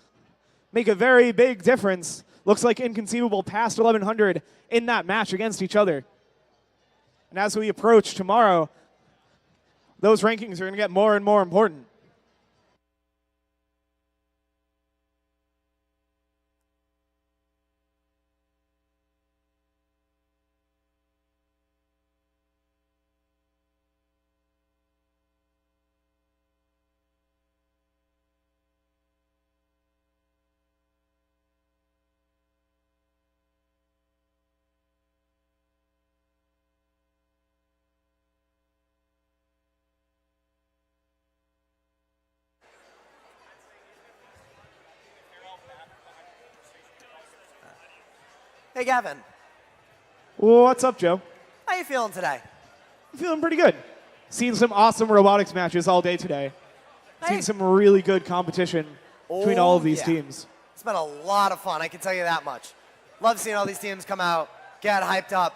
make a very big difference. Looks like Inconceivable passed 1100 in that match against each other. And as we approach tomorrow, those rankings are going to get more and more important. Hey, Gavin. What's up, Joe? How you feeling today? I'm feeling pretty good. Seen some awesome robotics matches all day today. Seen some really good competition between all of these teams. It's been a lot of fun, I can tell you that much. Love seeing all these teams come out, get hyped up.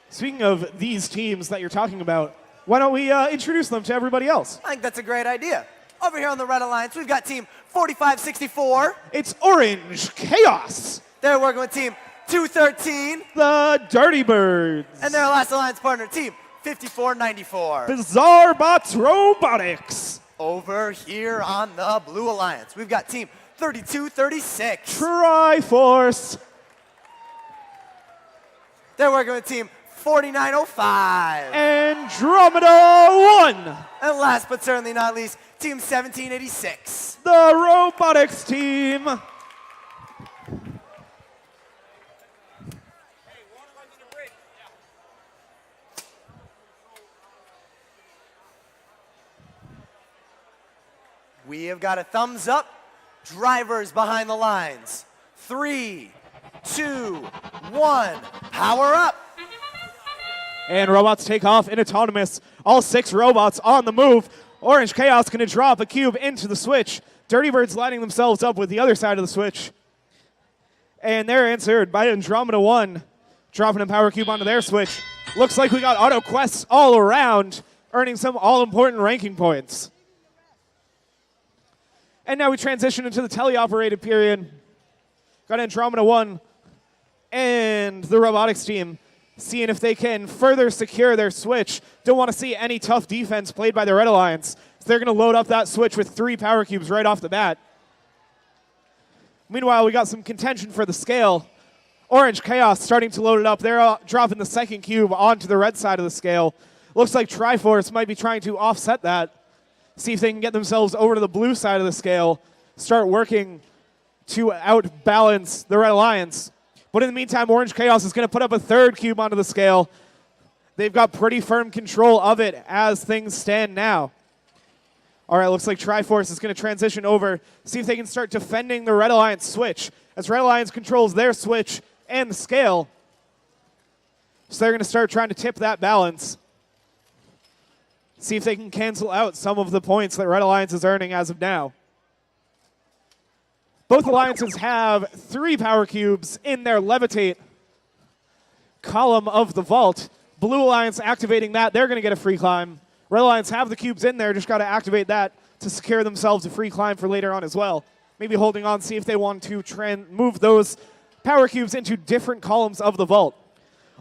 Speaking of these teams that you're talking about, why don't we introduce them to everybody else? I think that's a great idea. Over here on the Red Alliance, we've got Team 4564. It's Orange Chaos, They're working with Team 213. the Dirty Birds, And their last alliance partner, Team 5494. Bizarre Bots Robotics, Over here on the Blue Alliance, we've got Team 3236. Triforce, They're working with Team 4905. Andromeda 1, And last but certainly not least, Team 1786. the Robotics team. We have got a thumbs up. Drivers behind the lines. 3, 2, 1, power up. And robots take off in autonomous. All 6 robots on the move. Orange Chaos going to drop a cube into the switch. Dirty Birds lining themselves up with the other side of the switch. And they're answered by Andromeda 1, dropping a power cube onto their switch. Looks like we got auto quests all around, earning some all-important ranking points. And now we transition into the teleoperated period. Got Andromeda 1 and the robotics team seeing if they can further secure their switch. Don't want to see any tough defense played by the Red Alliance. So they're going to load up that switch with 3 power cubes right off the bat. Meanwhile, we got some contention for the scale. Orange Chaos starting to load it up. They're dropping the second cube onto the red side of the scale. Looks like Triforce might be trying to offset that. See if they can get themselves over to the blue side of the scale. Start working to outbalance the Red Alliance. But in the meantime, Orange Chaos is going to put up a 3rd cube onto the scale. They've got pretty firm control of it as things stand now. All right, looks like Triforce is going to transition over, see if they can start defending the Red Alliance switch, as Red Alliance controls their switch and the scale. So they're going to start trying to tip that balance. See if they can cancel out some of the points that Red Alliance is earning as of now. Both alliances have 3 power cubes in their levitate column of the vault. Blue Alliance activating that, they're going to get a free climb. Red Alliance have the cubes in there, just got to activate that to secure themselves a free climb for later on as well. Maybe holding on, see if they want to move those power cubes into different columns of the vault.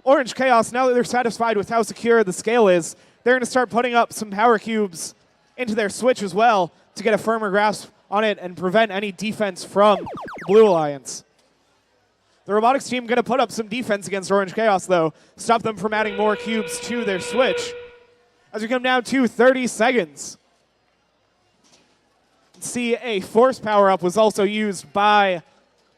Orange Chaos, now that they're satisfied with how secure the scale is, they're going to start putting up some power cubes into their switch as well to get a firmer grasp on it and prevent any defense from Blue Alliance. The robotics team going to put up some defense against Orange Chaos, though. Stop them from adding more cubes to their switch. As we come down to 30 seconds. See, a force power-up was also used by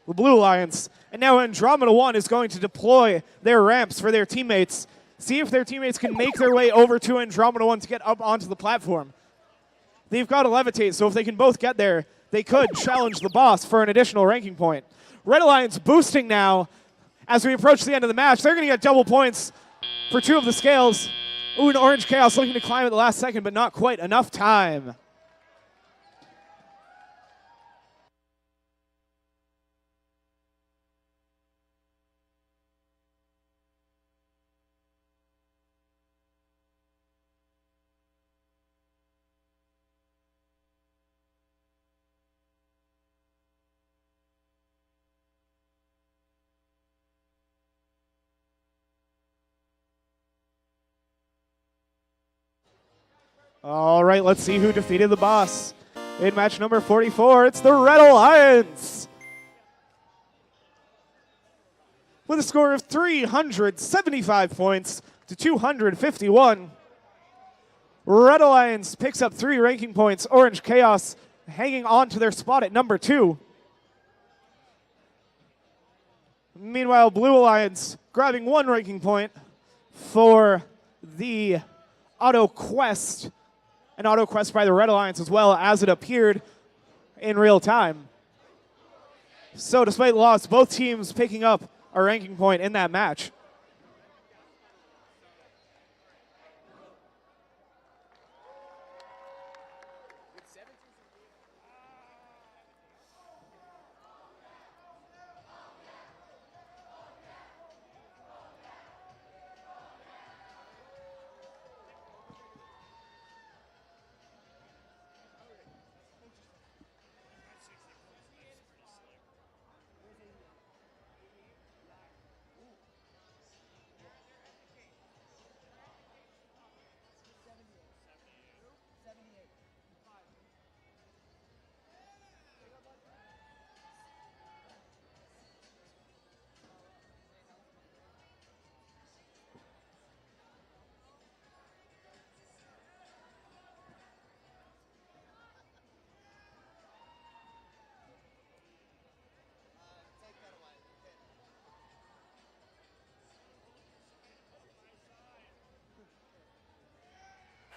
the Blue Alliance. And now Andromeda 1 is going to deploy their ramps for their teammates. See if their teammates can make their way over to Andromeda 1 to get up onto the platform. They've got to levitate, so if they can both get there, they could challenge the boss for an additional ranking point. Red Alliance boosting now as we approach the end of the match. They're going to get double points for 2 of the scales. Ooh, and Orange Chaos looking to climb at the last second, but not quite enough time. All right, let's see who defeated the boss. In match number 44, it's the Red Alliance. With a score of 375 points to 251. Red Alliance picks up 3 ranking points. Orange Chaos hanging on to their spot at number 2. Meanwhile, Blue Alliance grabbing 1 ranking point for the auto quest. An auto quest by the Red Alliance as well, as it appeared in real time. So despite the loss, both teams picking up a ranking point in that match.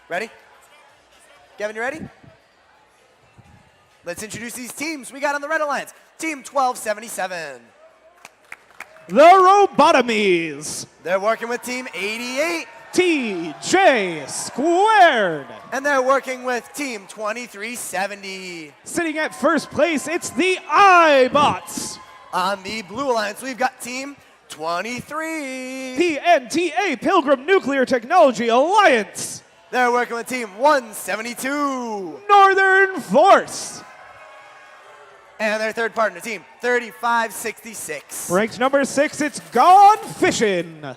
Ready? Gavin, you ready? Let's introduce these teams we got on the Red Alliance. Team 1277. The Robotomies. They're working with Team 88. TJ Squared. And they're working with Team 2370. Sitting at first place, it's the iBots. On the Blue Alliance, we've got Team 23. PNTA Pilgrim Nuclear Technology Alliance. They're working with Team 172. Northern Force. And their third partner, Team 3566. Ranked number 6, it's Gone Fishin'.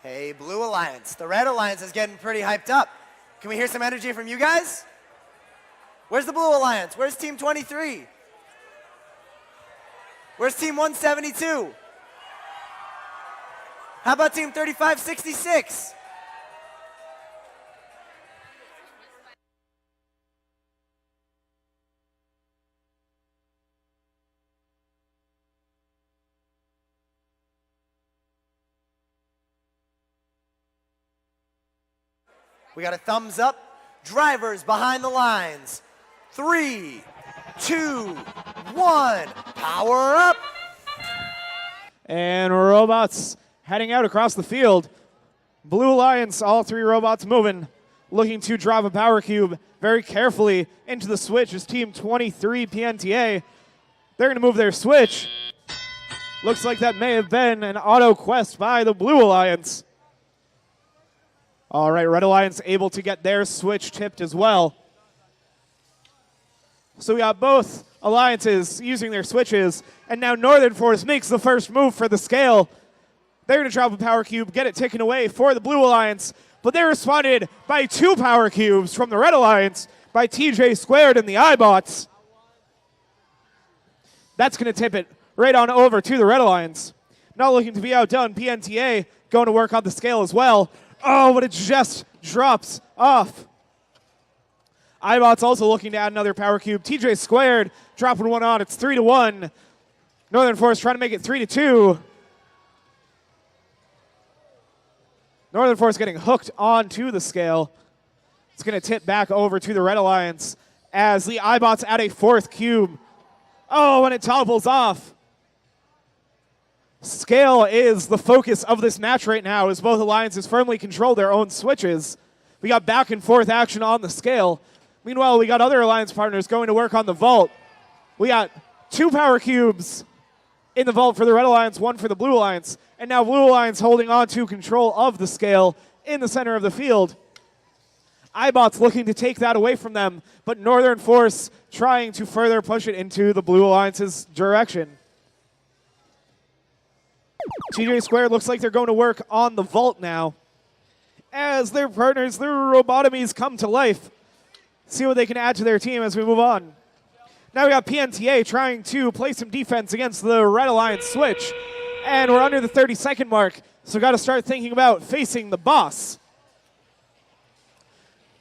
Hey, Blue Alliance. The Red Alliance is getting pretty hyped up. Can we hear some energy from you guys? Where's the Blue Alliance? Where's Team 23? Where's Team 172? How about Team 3566? We got a thumbs up. Drivers behind the lines. 3, 2, 1. Power up. And robots heading out across the field. Blue Alliance, all 3 robots moving, looking to drop a power cube very carefully into the switch as Team 23 PNTA. They're going to move their switch. Looks like that may have been an auto quest by the Blue Alliance. All right, Red Alliance able to get their switch tipped as well. So we got both alliances using their switches, and now Northern Force makes the first move for the scale. They're going to drop a power cube, get it taken away for the Blue Alliance, but they're responded by 2 power cubes from the Red Alliance by TJ Squared and the iBots. That's going to tip it right on over to the Red Alliance. Not looking to be outdone, PNTA going to work on the scale as well. Oh, but it just drops off. iBot's also looking to add another power cube. TJ Squared dropping one on. It's 3-1. Northern Force trying to make it 3-2. Northern Force getting hooked onto the scale. It's going to tip back over to the Red Alliance as the iBots add a 4th cube. Oh, and it topples off. Scale is the focus of this match right now as both alliances firmly control their own switches. We got back and forth action on the scale. Meanwhile, we got other alliance partners going to work on the vault. We got 2 power cubes in the vault for the Red Alliance, 1 for the Blue Alliance, and now Blue Alliance holding on to control of the scale in the center of the field. iBot's looking to take that away from them, but Northern Force trying to further push it into the Blue Alliance's direction. TJ Squared looks like they're going to work on the vault now. As their partners, their Robotomies, come to life. See what they can add to their team as we move on. Now we got PNTA trying to play some defense against the Red Alliance switch. And we're under the 30-second mark, so got to start thinking about facing the boss.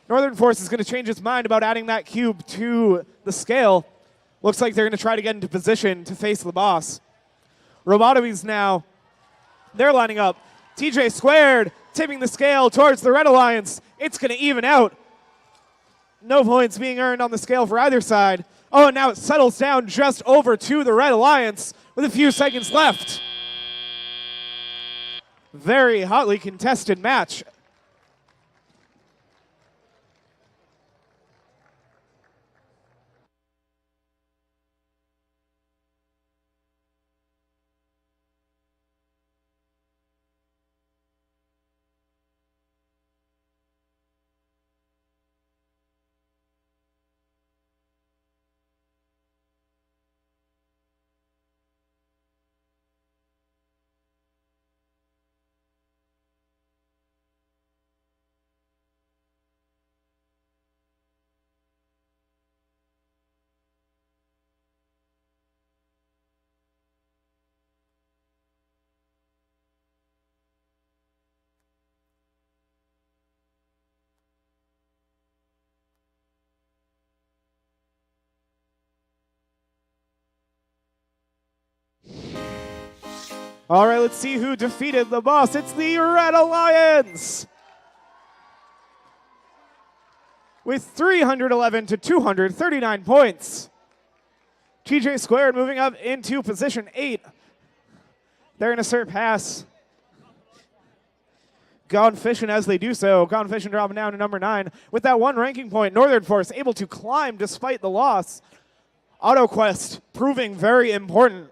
Northern Force is going to change its mind about adding that cube to the scale. Looks like they're going to try to get into position to face the boss. Robotomies now, they're lining up. TJ Squared tipping the scale towards the Red Alliance. It's going to even out. No points being earned on the scale for either side. Oh, and now it settles down just over to the Red Alliance with a few seconds left. Very hotly contested match. All right, let's see who defeated the boss. It's the Red Alliance with 311 to 239 points. TJ Squared moving up into position 8. They're going to surpass Gone Fishing as they do so. Gone Fishing dropping down to number 9 with that 1 ranking point. Northern Force able to climb despite the loss. AutoQuest proving very important.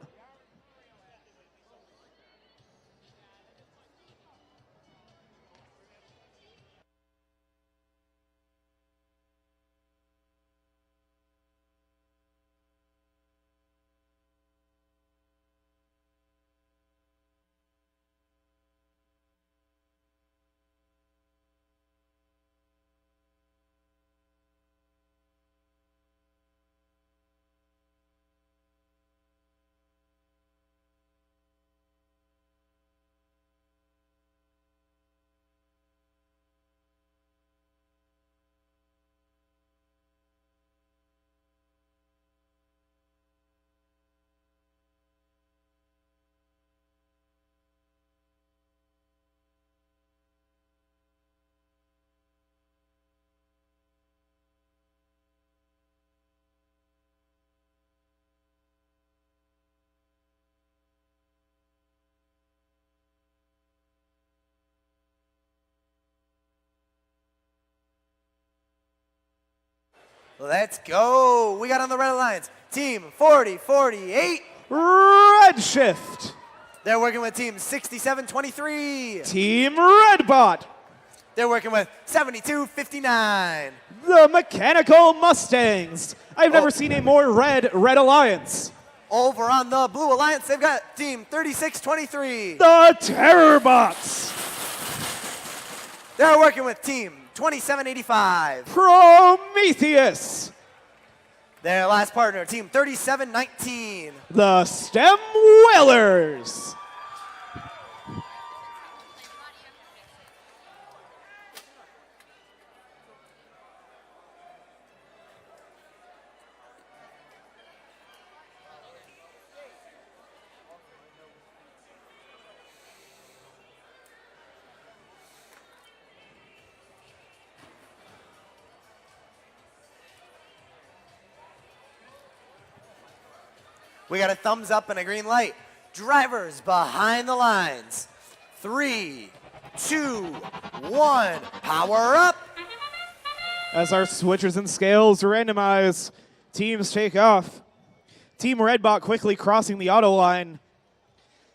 Let's go. We got on the Red Alliance, Team 4048. Redshift. They're working with Team 6723. Team Redbot. They're working with 7259. The Mechanical Mustangs. I've never seen a more Red Alliance. Over on the Blue Alliance, they've got Team 3623. The Terrorbots. They're working with Team 2785. Prometheus. Their last partner, Team 3719. The Stem Whalers. We got a thumbs up and a green light. Drivers behind the lines. 3, 2, 1, power up. As our switches and scales randomize, teams take off. Team Redbot quickly crossing the auto line.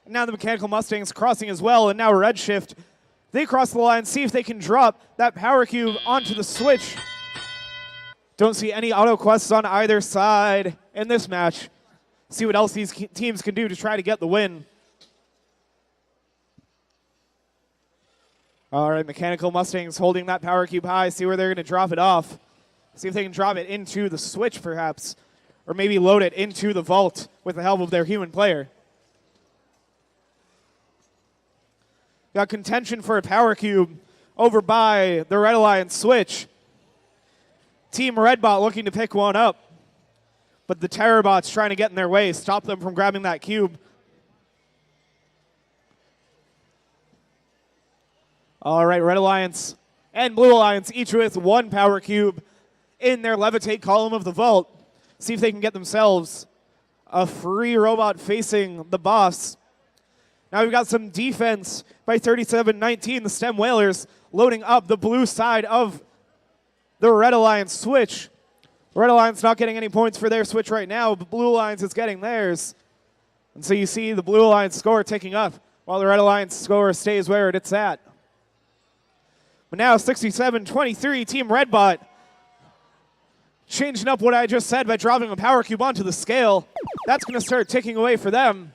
And now the Mechanical Mustangs crossing as well, and now Redshift. They cross the line, see if they can drop that power cube onto the switch. Don't see any auto quests on either side in this match. See what else these teams can do to try to get the win. All right, Mechanical Mustangs holding that power cube high. See where they're going to drop it off. See if they can drop it into the switch, perhaps. Or maybe load it into the vault with the help of their human player. Got contention for a power cube over by the Red Alliance switch. Team Redbot looking to pick one up. But the Terrorbots trying to get in their way, stop them from grabbing that cube. All right, Red Alliance and Blue Alliance, each with 1 power cube in their levitate column of the vault. See if they can get themselves a free robot facing the boss. Now we've got some defense by 3719, the Stem Whalers loading up the blue side of the Red Alliance switch. Red Alliance not getting any points for their switch right now, but Blue Alliance is getting theirs. And so you see the Blue Alliance score ticking up while the Red Alliance score stays where it's at. But now 67-23, Team Redbot changing up what I just said by dropping a power cube onto the scale. That's going to start ticking away for them.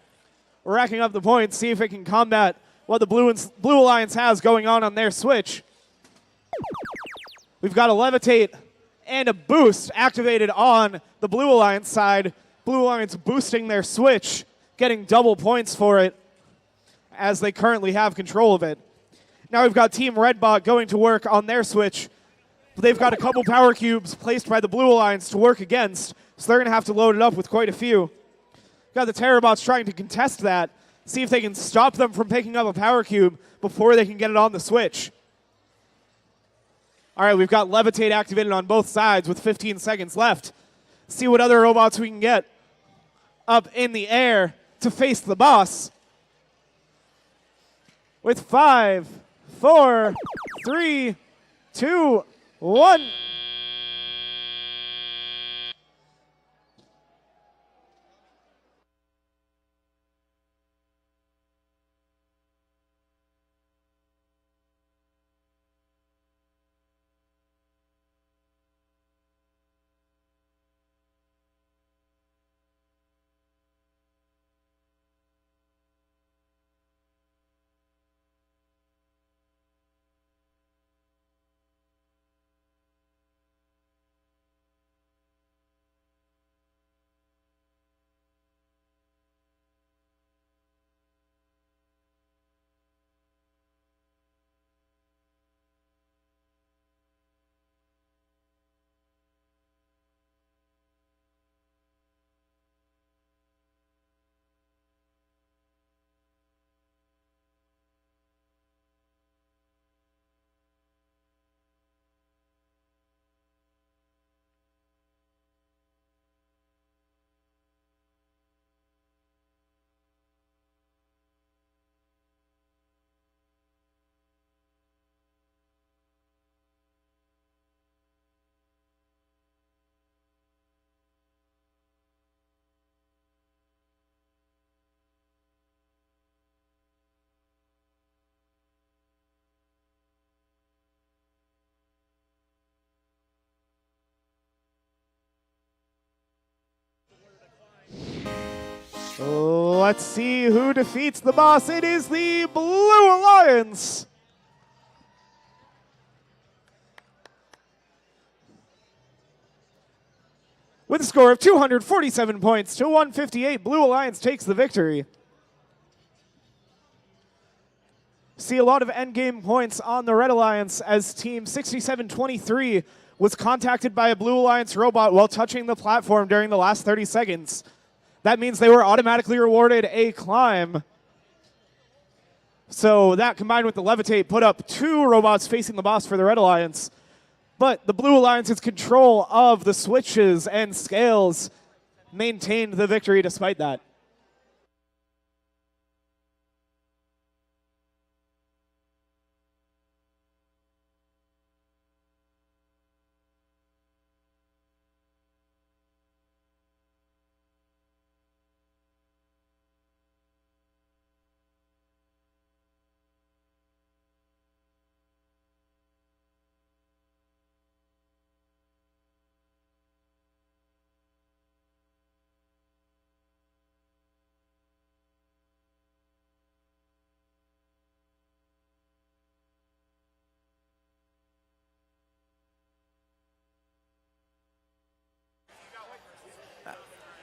Racking up the points, see if it can combat what the Blue Alliance has going on their switch. We've got a levitate and a boost activated on the Blue Alliance side. Blue Alliance boosting their switch, getting double points for it as they currently have control of it. Now we've got Team Redbot going to work on their switch. They've got a couple power cubes placed by the Blue Alliance to work against, so they're going to have to load it up with quite a few. Got the Terrorbots trying to contest that. See if they can stop them from picking up a power cube before they can get it on the switch. All right, we've got Levitate activated on both sides with 15 seconds left. See what other robots we can get up in the air to face the boss. With 5, 4, 3, 2, 1. Let's see who defeats the boss. It is the Blue Alliance. With a score of 247 points to 158, Blue Alliance takes the victory. See a lot of endgame points on the Red Alliance as Team 6723 was contacted by a Blue Alliance robot while touching the platform during the last 30 seconds. That means they were automatically rewarded a climb. So that combined with the Levitate put up 2 robots facing the boss for the Red Alliance. But the Blue Alliance's control of the switches and scales maintained the victory despite that.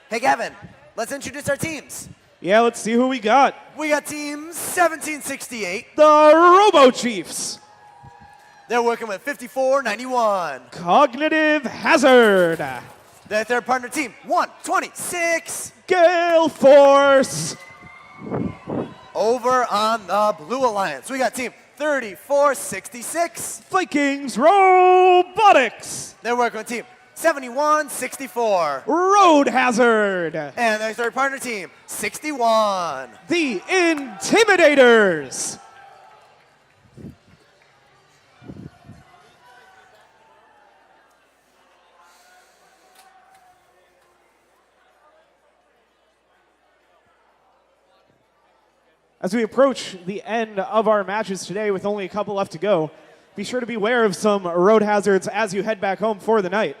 Hey, Kevin, let's introduce our teams. Yeah, let's see who we got. We got Team 1768. The Robo Chiefs. They're working with 5491. Cognitive Hazard. Their third partner team, 126. Gale Force. Over on the Blue Alliance, we got Team 3466. Vikings Robotics. They're working with Team 7164. Road Hazard. And their third partner team, 61. The Intimidators. As we approach the end of our matches today with only a couple left to go, be sure to be aware of some road hazards as you head back home for the night.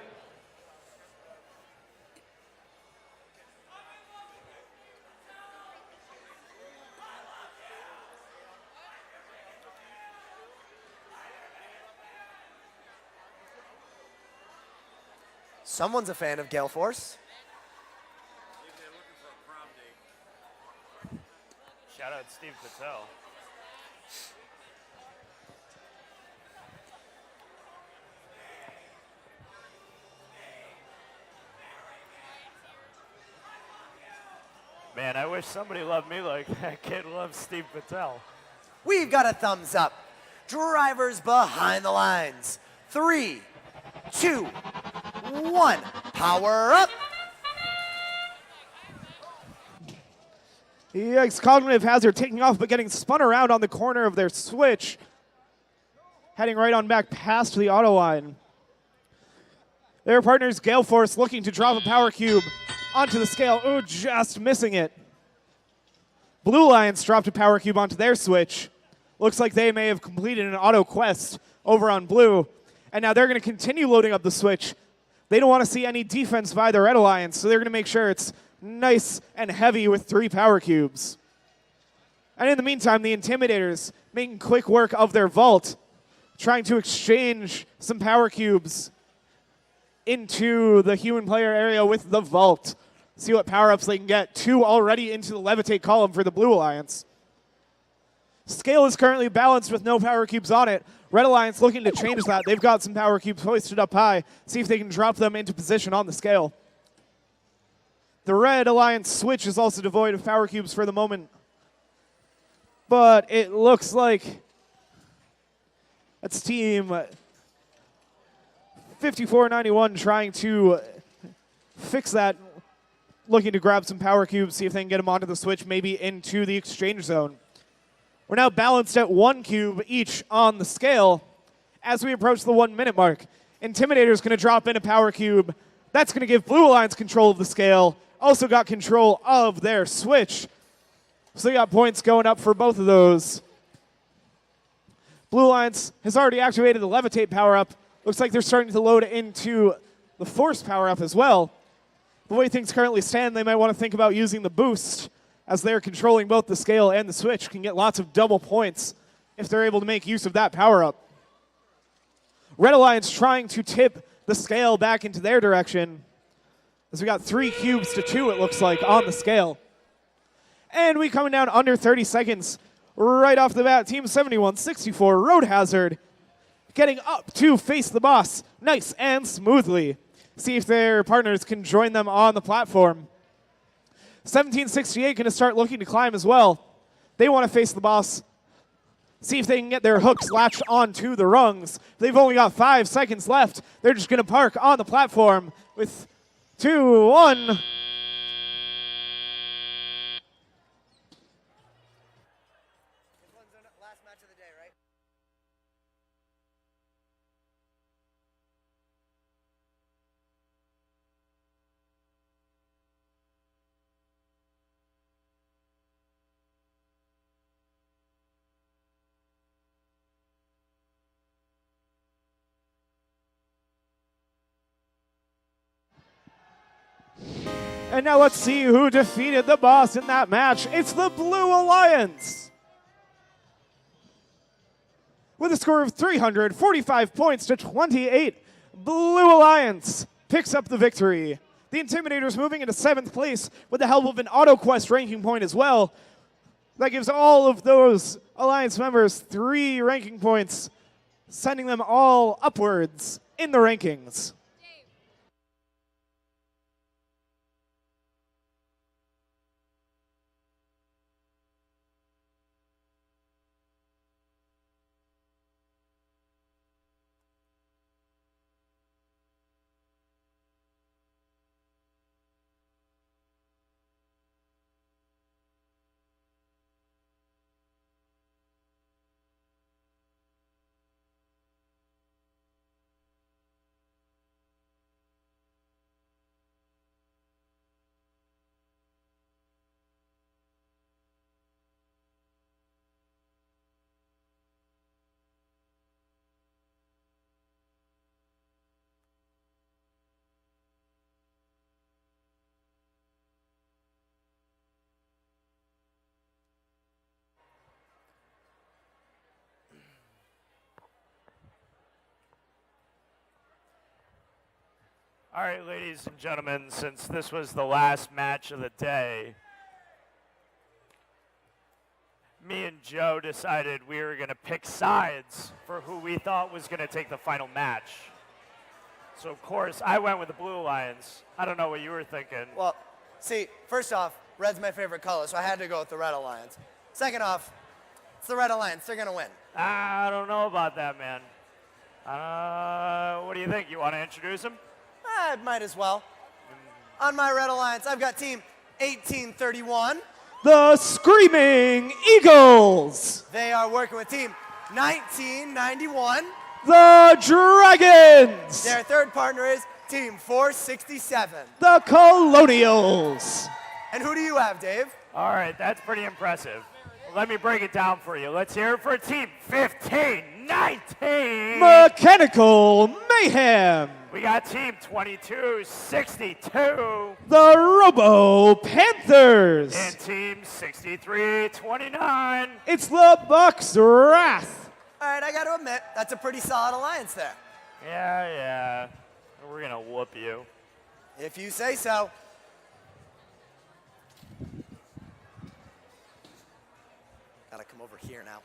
Someone's a fan of Gale Force. Shout out Steve Patel. Man, I wish somebody loved me like that kid loves Steve Patel. We've got a thumbs up. Drivers behind the lines. 3, 2, 1. Power up. Yikes, Cognitive Hazard taking off but getting spun around on the corner of their switch. Heading right on back past the auto line. Their partners, Gale Force, looking to drop a power cube onto the scale. Oh, just missing it. Blue Lions dropped a power cube onto their switch. Looks like they may have completed an auto quest over on blue. And now they're going to continue loading up the switch. They don't want to see any defense by the Red Alliance, so they're going to make sure it's nice and heavy with 3 power cubes. And in the meantime, the Intimidators making quick work of their vault, trying to exchange some power cubes into the human player area with the vault. See what power-ups they can get. 2 already into the Levitate column for the Blue Alliance. Scale is currently balanced with no power cubes on it. Red Alliance looking to change that. They've got some power cubes hoisted up high. See if they can drop them into position on the scale. The Red Alliance switch is also devoid of power cubes for the moment. But it looks like that's team 5491 trying to fix that, looking to grab some power cubes, see if they can get them onto the switch, maybe into the exchange zone. We're now balanced at 1 cube each on the scale as we approach the 1 minute mark. Intimidator's going to drop in a power cube. That's going to give Blue Alliance control of the scale. Also got control of their switch. So they got points going up for both of those. Blue Alliance has already activated the Levitate power-up. Looks like they're starting to load into the Force power-up as well. The way things currently stand, they might want to think about using the boost, as they're controlling both the scale and the switch, can get lots of double points if they're able to make use of that power-up. Red Alliance trying to tip the scale back into their direction, as we got 3 cubes to 2, it looks like, on the scale. And we coming down under 30 seconds right off the bat. Team 7164, Road Hazard, getting up to face the boss nice and smoothly. See if their partners can join them on the platform. 1768 going to start looking to climb as well. They want to face the boss. See if they can get their hooks latched onto the rungs. They've only got 5 seconds left. They're just going to park on the platform with 2, 1. Last match of the day, right? And now let's see who defeated the boss in that match. It's the Blue Alliance. With a score of 345 points to 28, Blue Alliance picks up the victory. The Intimidators moving into 7th place with the help of an auto quest ranking point as well. That gives all of those Alliance members 3 ranking points, sending them all upwards in the rankings. All right, ladies and gentlemen, since this was the last match of the day, me and Joe decided we were going to pick sides for who we thought was going to take the final match. So, of course, I went with the Blue Alliance. I don't know what you were thinking. Well, see, first off, red's my favorite color, so I had to go with the Red Alliance. Second off, it's the Red Alliance. They're going to win. I don't know about that, man. What do you think? You want to introduce him? I might as well. On my Red Alliance, I've got team 1831. The Screaming Eagles. They are working with team 1991. The Dragons. Their third partner is team 467. The Colonials. And who do you have, Dave? All right, that's pretty impressive. Let me break it down for you. Let's hear it for team 1519. Mechanical Mayhem. We got team 2262 The Robo Panthers. and team 6329. It's the Bucks Wrath. All right, I got to admit, that's a pretty solid alliance there. Yeah. We're going to whoop you. If you say so. Gotta come over here now.